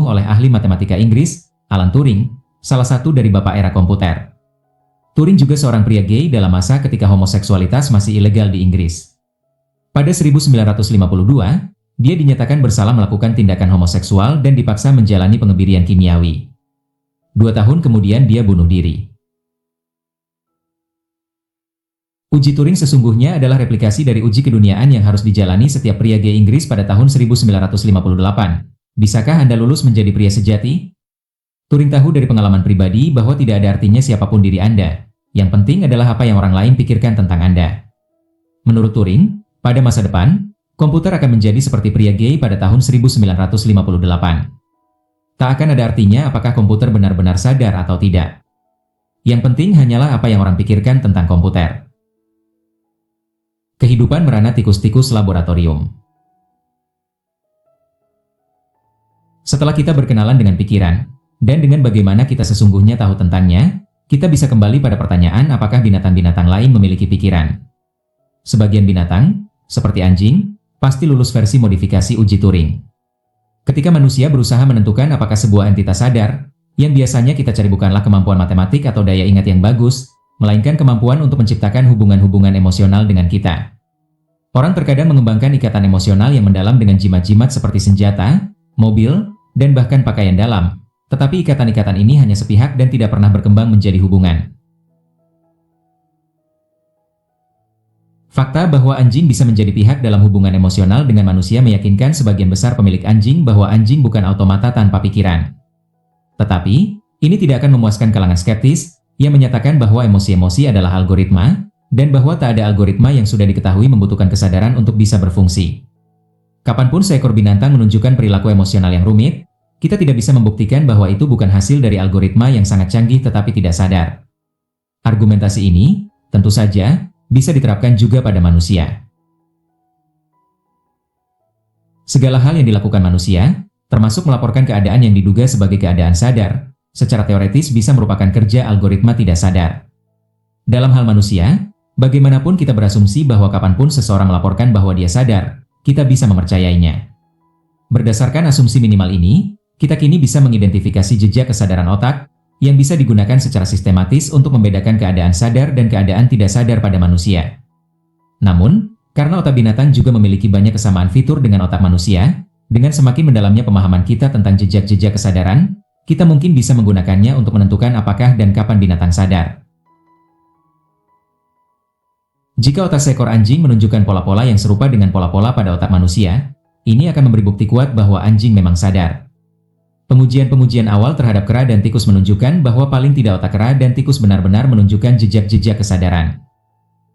oleh ahli matematika Inggris, Alan Turing, salah satu dari bapak era komputer. Turing juga seorang pria gay dalam masa ketika homoseksualitas masih ilegal di Inggris. Pada 1952, dia dinyatakan bersalah melakukan tindakan homoseksual dan dipaksa menjalani pengebirian kimiawi. 2 tahun kemudian dia bunuh diri. Uji Turing sesungguhnya adalah replikasi dari uji keduniaan yang harus dijalani setiap pria gay Inggris pada tahun 1958. Bisakah Anda lulus menjadi pria sejati? Turing tahu dari pengalaman pribadi bahwa tidak ada artinya siapapun diri Anda. Yang penting adalah apa yang orang lain pikirkan tentang Anda. Menurut Turing, pada masa depan, komputer akan menjadi seperti pria gay pada tahun 1958. Tak akan ada artinya apakah komputer benar-benar sadar atau tidak. Yang penting hanyalah apa yang orang pikirkan tentang komputer. Kehidupan merana tikus-tikus laboratorium. Setelah kita berkenalan dengan pikiran, dan dengan bagaimana kita sesungguhnya tahu tentangnya, kita bisa kembali pada pertanyaan apakah binatang-binatang lain memiliki pikiran. Sebagian binatang, seperti anjing, pasti lulus versi modifikasi uji Turing. Ketika manusia berusaha menentukan apakah sebuah entitas sadar, yang biasanya kita cari bukanlah kemampuan matematik atau daya ingat yang bagus, melainkan kemampuan untuk menciptakan hubungan-hubungan emosional dengan kita. Orang terkadang mengembangkan ikatan emosional yang mendalam dengan jimat-jimat seperti senjata, mobil, dan bahkan pakaian dalam, tetapi ikatan-ikatan ini hanya sepihak dan tidak pernah berkembang menjadi hubungan. Fakta bahwa anjing bisa menjadi pihak dalam hubungan emosional dengan manusia meyakinkan sebagian besar pemilik anjing bahwa anjing bukan automata tanpa pikiran. Tetapi, ini tidak akan memuaskan kalangan skeptis, yang menyatakan bahwa emosi-emosi adalah algoritma, dan bahwa tak ada algoritma yang sudah diketahui membutuhkan kesadaran untuk bisa berfungsi. Kapanpun seekor binatang menunjukkan perilaku emosional yang rumit, kita tidak bisa membuktikan bahwa itu bukan hasil dari algoritma yang sangat canggih tetapi tidak sadar. Argumentasi ini, tentu saja, bisa diterapkan juga pada manusia. Segala hal yang dilakukan manusia, termasuk melaporkan keadaan yang diduga sebagai keadaan sadar, secara teoretis bisa merupakan kerja algoritma tidak sadar. Dalam hal manusia, bagaimanapun kita berasumsi bahwa kapanpun seseorang melaporkan bahwa dia sadar, kita bisa mempercayainya. Berdasarkan asumsi minimal ini, kita kini bisa mengidentifikasi jejak kesadaran otak, yang bisa digunakan secara sistematis untuk membedakan keadaan sadar dan keadaan tidak sadar pada manusia. Namun, karena otak binatang juga memiliki banyak kesamaan fitur dengan otak manusia, dengan semakin mendalamnya pemahaman kita tentang jejak-jejak kesadaran, kita mungkin bisa menggunakannya untuk menentukan apakah dan kapan binatang sadar. Jika otak seekor anjing menunjukkan pola-pola yang serupa dengan pola-pola pada otak manusia, ini akan memberi bukti kuat bahwa anjing memang sadar. Pengujian-pengujian awal terhadap kera dan tikus menunjukkan bahwa paling tidak otak kera dan tikus benar-benar menunjukkan jejak-jejak kesadaran.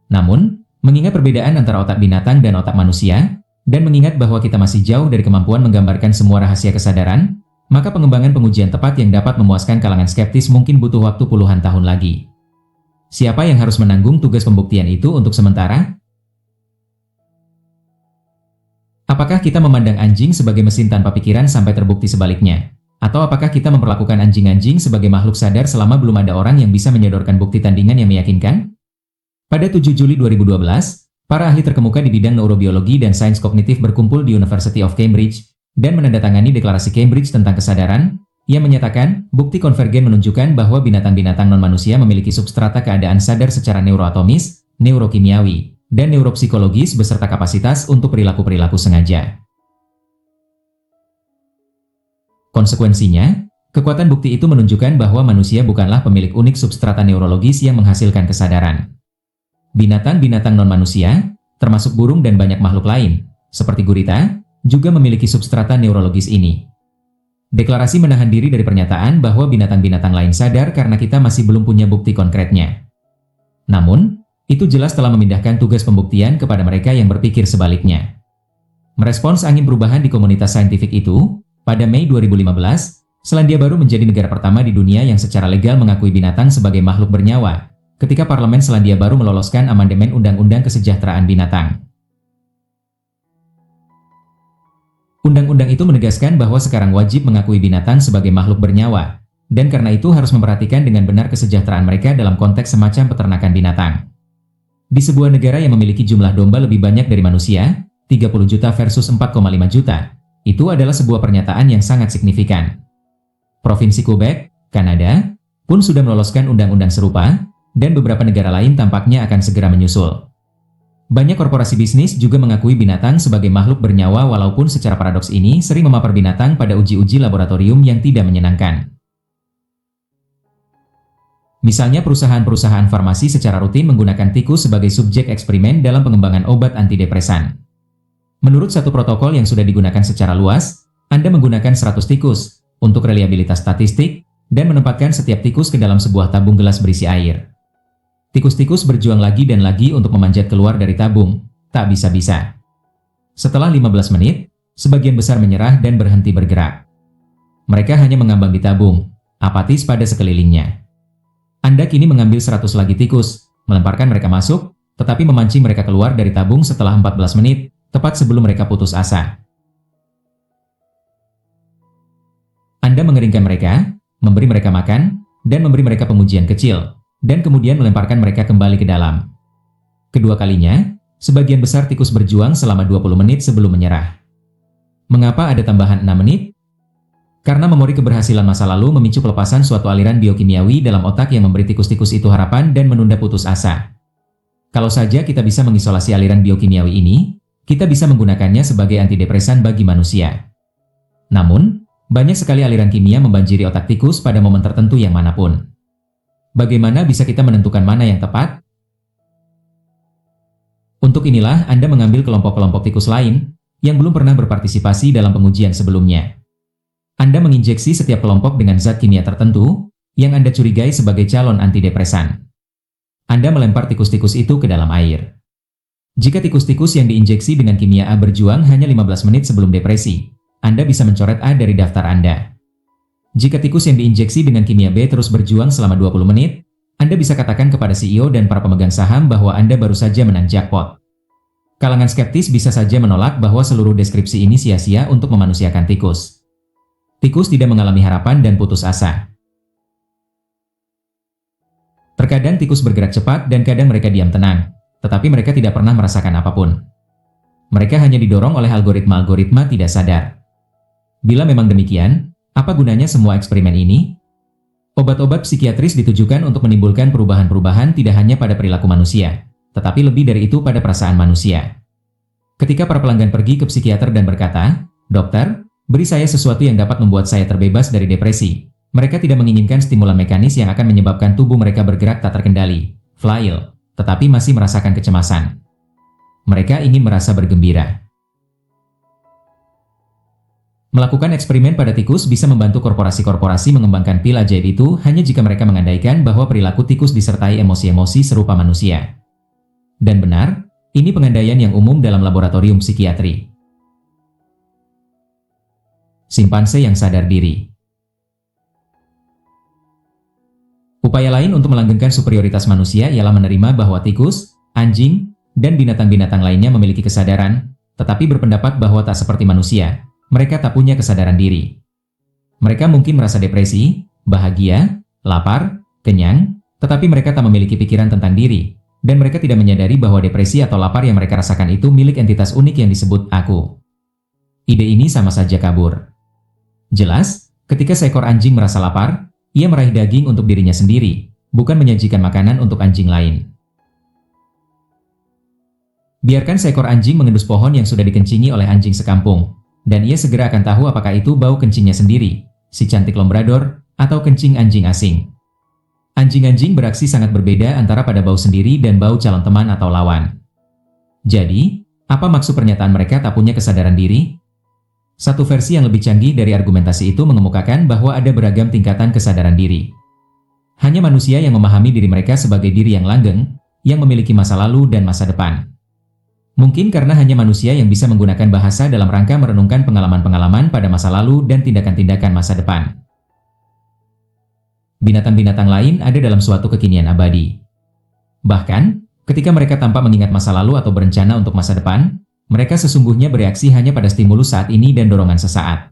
Namun, mengingat perbedaan antara otak binatang dan otak manusia, dan mengingat bahwa kita masih jauh dari kemampuan menggambarkan semua rahasia kesadaran, maka pengembangan pengujian tepat yang dapat memuaskan kalangan skeptis mungkin butuh waktu puluhan tahun lagi. Siapa yang harus menanggung tugas pembuktian itu untuk sementara? Apakah kita memandang anjing sebagai mesin tanpa pikiran sampai terbukti sebaliknya? Atau apakah kita memperlakukan anjing-anjing sebagai makhluk sadar selama belum ada orang yang bisa menyodorkan bukti tandingan yang meyakinkan? Pada 7 Juli 2012, para ahli terkemuka di bidang neurobiologi dan sains kognitif berkumpul di University of Cambridge dan menandatangani deklarasi Cambridge tentang kesadaran, yang menyatakan bukti konvergen menunjukkan bahwa binatang-binatang non-manusia memiliki substrata keadaan sadar secara neuroatomis, neurokimiawi, dan neuropsikologis beserta kapasitas untuk perilaku-perilaku sengaja. Konsekuensinya, kekuatan bukti itu menunjukkan bahwa manusia bukanlah pemilik unik substrata neurologis yang menghasilkan kesadaran. Binatang-binatang non-manusia, termasuk burung dan banyak makhluk lain, seperti gurita, juga memiliki substrata neurologis ini. Deklarasi menahan diri dari pernyataan bahwa binatang-binatang lain sadar karena kita masih belum punya bukti konkretnya. Namun, itu jelas telah memindahkan tugas pembuktian kepada mereka yang berpikir sebaliknya. Merespons angin perubahan di komunitas saintifik itu, pada Mei 2015, Selandia Baru menjadi negara pertama di dunia yang secara legal mengakui binatang sebagai makhluk bernyawa, ketika Parlemen Selandia Baru meloloskan amandemen Undang-Undang Kesejahteraan Binatang. Undang-undang itu menegaskan bahwa sekarang wajib mengakui binatang sebagai makhluk bernyawa, dan karena itu harus memperhatikan dengan benar kesejahteraan mereka dalam konteks semacam peternakan binatang. Di sebuah negara yang memiliki jumlah domba lebih banyak dari manusia, 30 juta versus 4,5 juta, itu adalah sebuah pernyataan yang sangat signifikan. Provinsi Quebec, Kanada, pun sudah meloloskan undang-undang serupa, dan beberapa negara lain tampaknya akan segera menyusul. Banyak korporasi bisnis juga mengakui binatang sebagai makhluk bernyawa walaupun secara paradoks ini sering memapar binatang pada uji-uji laboratorium yang tidak menyenangkan. Misalnya perusahaan-perusahaan farmasi secara rutin menggunakan tikus sebagai subjek eksperimen dalam pengembangan obat antidepresan. Menurut satu protokol yang sudah digunakan secara luas, Anda menggunakan 100 tikus untuk reliabilitas statistik dan menempatkan setiap tikus ke dalam sebuah tabung gelas berisi air. Tikus-tikus berjuang lagi dan lagi untuk memanjat keluar dari tabung, tak bisa-bisa. Setelah 15 menit, sebagian besar menyerah dan berhenti bergerak. Mereka hanya mengambang di tabung, apatis pada sekelilingnya. Anda kini mengambil 100 lagi tikus, melemparkan mereka masuk, tetapi memancing mereka keluar dari tabung setelah 14 menit, tepat sebelum mereka putus asa. Anda mengeringkan mereka, memberi mereka makan, dan memberi mereka pengujian kecil, dan kemudian melemparkan mereka kembali ke dalam. Kedua kalinya, sebagian besar tikus berjuang selama 20 menit sebelum menyerah. Mengapa ada tambahan 6 menit? Karena memori keberhasilan masa lalu memicu pelepasan suatu aliran biokimiawi dalam otak yang memberi tikus-tikus itu harapan dan menunda putus asa. Kalau saja kita bisa mengisolasi aliran biokimiawi ini, kita bisa menggunakannya sebagai antidepresan bagi manusia. Namun, banyak sekali aliran kimia membanjiri otak tikus pada momen tertentu yang manapun. Bagaimana bisa kita menentukan mana yang tepat? Untuk inilah Anda mengambil kelompok-kelompok tikus lain yang belum pernah berpartisipasi dalam pengujian sebelumnya. Anda menginjeksi setiap kelompok dengan zat kimia tertentu yang Anda curigai sebagai calon antidepresan. Anda melempar tikus-tikus itu ke dalam air. Jika tikus-tikus yang diinjeksi dengan kimia A berjuang hanya 15 menit sebelum depresi, Anda bisa mencoret A dari daftar Anda. Jika tikus yang diinjeksi dengan kimia B terus berjuang selama 20 menit, Anda bisa katakan kepada CEO dan para pemegang saham bahwa Anda baru saja menang jackpot. Kalangan skeptis bisa saja menolak bahwa seluruh deskripsi ini sia-sia untuk memanusiakan tikus. Tikus tidak mengalami harapan dan putus asa. Terkadang tikus bergerak cepat dan kadang mereka diam tenang, tetapi mereka tidak pernah merasakan apapun. Mereka hanya didorong oleh algoritma-algoritma tidak sadar. Bila memang demikian, apa gunanya semua eksperimen ini? Obat-obat psikiatris ditujukan untuk menimbulkan perubahan-perubahan tidak hanya pada perilaku manusia, tetapi lebih dari itu pada perasaan manusia. Ketika para pelanggan pergi ke psikiater dan berkata, "Dokter, beri saya sesuatu yang dapat membuat saya terbebas dari depresi," mereka tidak menginginkan stimulan mekanis yang akan menyebabkan tubuh mereka bergerak tak terkendali, flail, tetapi masih merasakan kecemasan. Mereka ingin merasa bergembira. Melakukan eksperimen pada tikus bisa membantu korporasi-korporasi mengembangkan pil ajaib itu hanya jika mereka mengandaikan bahwa perilaku tikus disertai emosi-emosi serupa manusia. Dan benar, ini pengandaian yang umum dalam laboratorium psikiatri. Simpanse yang sadar diri. Upaya lain untuk melanggengkan superioritas manusia ialah menerima bahwa tikus, anjing, dan binatang-binatang lainnya memiliki kesadaran, tetapi berpendapat bahwa tak seperti manusia. Mereka tak punya kesadaran diri. Mereka mungkin merasa depresi, bahagia, lapar, kenyang, tetapi mereka tak memiliki pikiran tentang diri, dan mereka tidak menyadari bahwa depresi atau lapar yang mereka rasakan itu milik entitas unik yang disebut aku. Ide ini sama saja kabur. Jelas, ketika seekor anjing merasa lapar, ia meraih daging untuk dirinya sendiri, bukan menyajikan makanan untuk anjing lain. Biarkan seekor anjing mengendus pohon yang sudah dikencingi oleh anjing sekampung, dan ia segera akan tahu apakah itu bau kencingnya sendiri, si cantik Labrador, atau kencing anjing asing. Anjing-anjing beraksi sangat berbeda antara pada bau sendiri dan bau calon teman atau lawan. Jadi, apa maksud pernyataan mereka tak punya kesadaran diri? Satu versi yang lebih canggih dari argumentasi itu mengemukakan bahwa ada beragam tingkatan kesadaran diri. Hanya manusia yang memahami diri mereka sebagai diri yang langgeng, yang memiliki masa lalu dan masa depan. Mungkin karena hanya manusia yang bisa menggunakan bahasa dalam rangka merenungkan pengalaman-pengalaman pada masa lalu dan tindakan-tindakan masa depan. Binatang-binatang lain ada dalam suatu kekinian abadi. Bahkan, ketika mereka tanpa mengingat masa lalu atau berencana untuk masa depan, mereka sesungguhnya bereaksi hanya pada stimulus saat ini dan dorongan sesaat.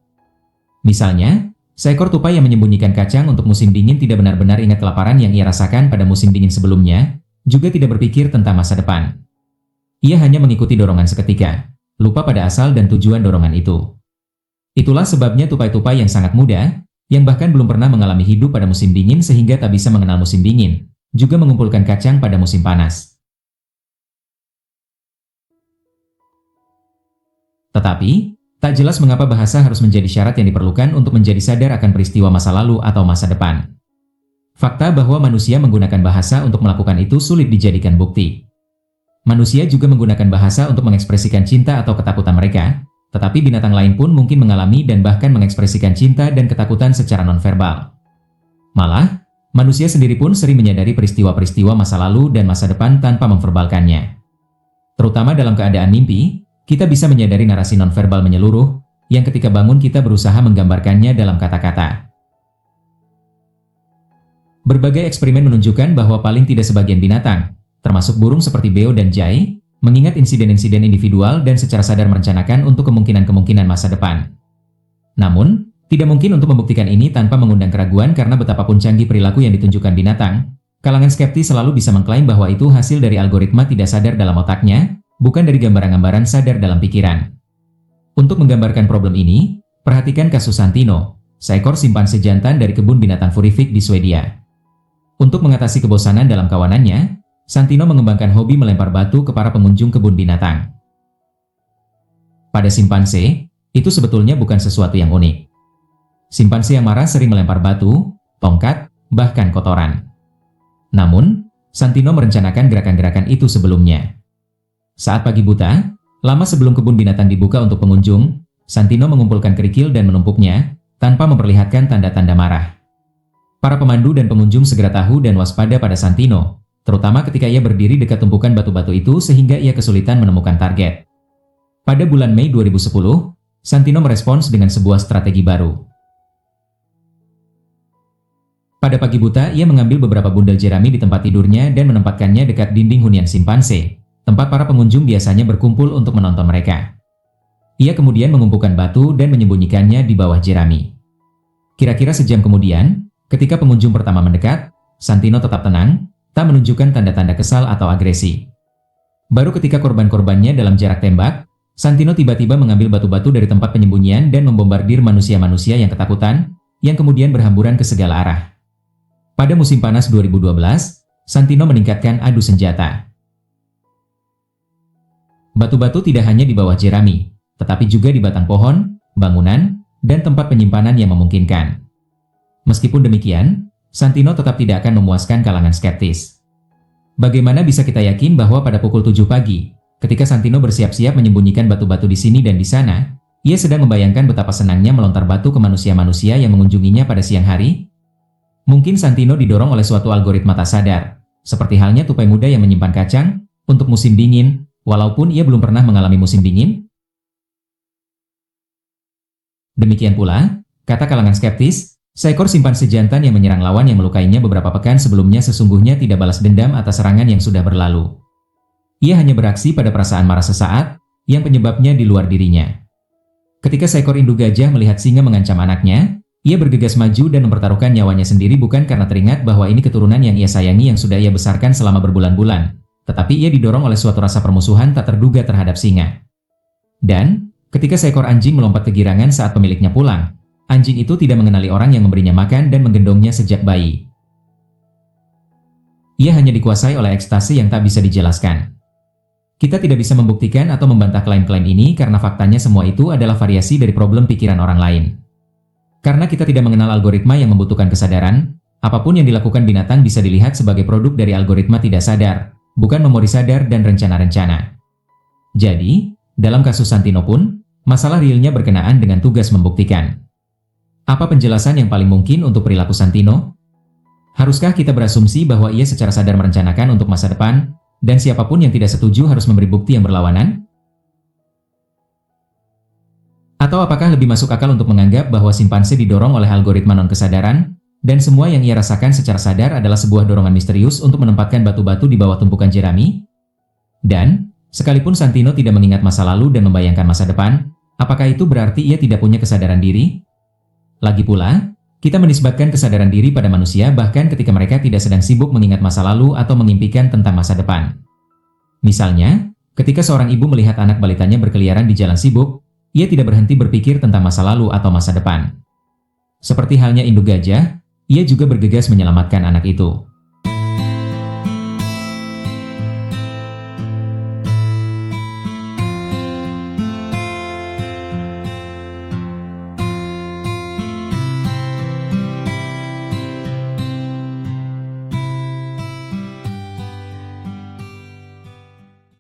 Misalnya, seekor tupai yang menyembunyikan kacang untuk musim dingin tidak benar-benar ingat kelaparan yang ia rasakan pada musim dingin sebelumnya, juga tidak berpikir tentang masa depan. Ia hanya mengikuti dorongan seketika, lupa pada asal dan tujuan dorongan itu. Itulah sebabnya tupai-tupai yang sangat muda, yang bahkan belum pernah mengalami hidup pada musim dingin sehingga tak bisa mengenal musim dingin, juga mengumpulkan kacang pada musim panas. Tetapi, tak jelas mengapa bahasa harus menjadi syarat yang diperlukan untuk menjadi sadar akan peristiwa masa lalu atau masa depan. Fakta bahwa manusia menggunakan bahasa untuk melakukan itu sulit dijadikan bukti. Manusia juga menggunakan bahasa untuk mengekspresikan cinta atau ketakutan mereka, tetapi binatang lain pun mungkin mengalami dan bahkan mengekspresikan cinta dan ketakutan secara nonverbal. Malah, manusia sendiri pun sering menyadari peristiwa-peristiwa masa lalu dan masa depan tanpa memverbalkannya. Terutama dalam keadaan mimpi, kita bisa menyadari narasi nonverbal menyeluruh, yang ketika bangun kita berusaha menggambarkannya dalam kata-kata. Berbagai eksperimen menunjukkan bahwa paling tidak sebagian binatang, termasuk burung seperti beo dan jay, mengingat insiden-insiden individual dan secara sadar merencanakan untuk kemungkinan-kemungkinan masa depan. Namun, tidak mungkin untuk membuktikan ini tanpa mengundang keraguan karena betapapun canggih perilaku yang ditunjukkan binatang, kalangan skeptis selalu bisa mengklaim bahwa itu hasil dari algoritma tidak sadar dalam otaknya, bukan dari gambaran-gambaran sadar dalam pikiran. Untuk menggambarkan problem ini, perhatikan kasus Santino, seekor simpanse jantan dari kebun binatang Furuvik di Swedia. Untuk mengatasi kebosanan dalam kawanannya, Santino mengembangkan hobi melempar batu ke para pengunjung kebun binatang. Pada simpanse, itu sebetulnya bukan sesuatu yang unik. Simpanse yang marah sering melempar batu, tongkat, bahkan kotoran. Namun, Santino merencanakan gerakan-gerakan itu sebelumnya. Saat pagi buta, lama sebelum kebun binatang dibuka untuk pengunjung, Santino mengumpulkan kerikil dan menumpuknya, tanpa memperlihatkan tanda-tanda marah. Para pemandu dan pengunjung segera tahu dan waspada pada Santino, terutama ketika ia berdiri dekat tumpukan batu-batu itu sehingga ia kesulitan menemukan target. Pada bulan Mei 2010, Santino merespons dengan sebuah strategi baru. Pada pagi buta, ia mengambil beberapa bundel jerami di tempat tidurnya dan menempatkannya dekat dinding hunian simpanse, tempat para pengunjung biasanya berkumpul untuk menonton mereka. Ia kemudian mengumpulkan batu dan menyembunyikannya di bawah jerami. Kira-kira sejam kemudian, ketika pengunjung pertama mendekat, Santino tetap tenang, tak menunjukkan tanda-tanda kesal atau agresi. Baru ketika korban-korbannya dalam jarak tembak, Santino tiba-tiba mengambil batu-batu dari tempat penyembunyian dan membombardir manusia-manusia yang ketakutan, yang kemudian berhamburan ke segala arah. Pada musim panas 2012, Santino meningkatkan adu senjata. Batu-batu tidak hanya di bawah jerami, tetapi juga di batang pohon, bangunan, dan tempat penyimpanan yang memungkinkan. Meskipun demikian, Santino tetap tidak akan memuaskan kalangan skeptis. Bagaimana bisa kita yakin bahwa pada pukul 7 pagi, ketika Santino bersiap-siap menyembunyikan batu-batu di sini dan di sana, ia sedang membayangkan betapa senangnya melontar batu ke manusia-manusia yang mengunjunginya pada siang hari? Mungkin Santino didorong oleh suatu algoritma tak sadar, seperti halnya tupai muda yang menyimpan kacang untuk musim dingin, walaupun ia belum pernah mengalami musim dingin. Demikian pula, kata kalangan skeptis, seekor simpanse jantan yang menyerang lawan yang melukainya beberapa pekan sebelumnya sesungguhnya tidak balas dendam atas serangan yang sudah berlalu. Ia hanya beraksi pada perasaan marah sesaat, yang penyebabnya di luar dirinya. Ketika seekor induk gajah melihat singa mengancam anaknya, ia bergegas maju dan mempertaruhkan nyawanya sendiri bukan karena teringat bahwa ini keturunan yang ia sayangi yang sudah ia besarkan selama berbulan-bulan, tetapi ia didorong oleh suatu rasa permusuhan tak terduga terhadap singa. Dan, ketika seekor anjing melompat kegirangan saat pemiliknya pulang, anjing itu tidak mengenali orang yang memberinya makan dan menggendongnya sejak bayi. Ia hanya dikuasai oleh ekstasi yang tak bisa dijelaskan. Kita tidak bisa membuktikan atau membantah klaim-klaim ini karena faktanya semua itu adalah variasi dari problem pikiran orang lain. Karena kita tidak mengenal algoritma yang membutuhkan kesadaran, Apapun yang dilakukan binatang bisa dilihat sebagai produk dari algoritma tidak sadar, bukan memori sadar dan rencana-rencana. Jadi, dalam kasus Santino pun, masalah realnya berkenaan dengan tugas membuktikan. Apa penjelasan yang paling mungkin untuk perilaku Santino? Haruskah kita berasumsi bahwa ia secara sadar merencanakan untuk masa depan, dan siapapun yang tidak setuju harus memberi bukti yang berlawanan? Atau apakah lebih masuk akal untuk menganggap bahwa simpanse didorong oleh algoritma non-kesadaran, dan semua yang ia rasakan secara sadar adalah sebuah dorongan misterius untuk menempatkan batu-batu di bawah tumpukan jerami? Dan, sekalipun Santino tidak mengingat masa lalu dan membayangkan masa depan, apakah itu berarti ia tidak punya kesadaran diri? Lagi pula, kita menisbatkan kesadaran diri pada manusia bahkan ketika mereka tidak sedang sibuk mengingat masa lalu atau mengimpikan tentang masa depan. Misalnya, ketika seorang ibu melihat anak balitanya berkeliaran di jalan sibuk, ia tidak berhenti berpikir tentang masa lalu atau masa depan. Seperti halnya induk gajah, ia juga bergegas menyelamatkan anak itu.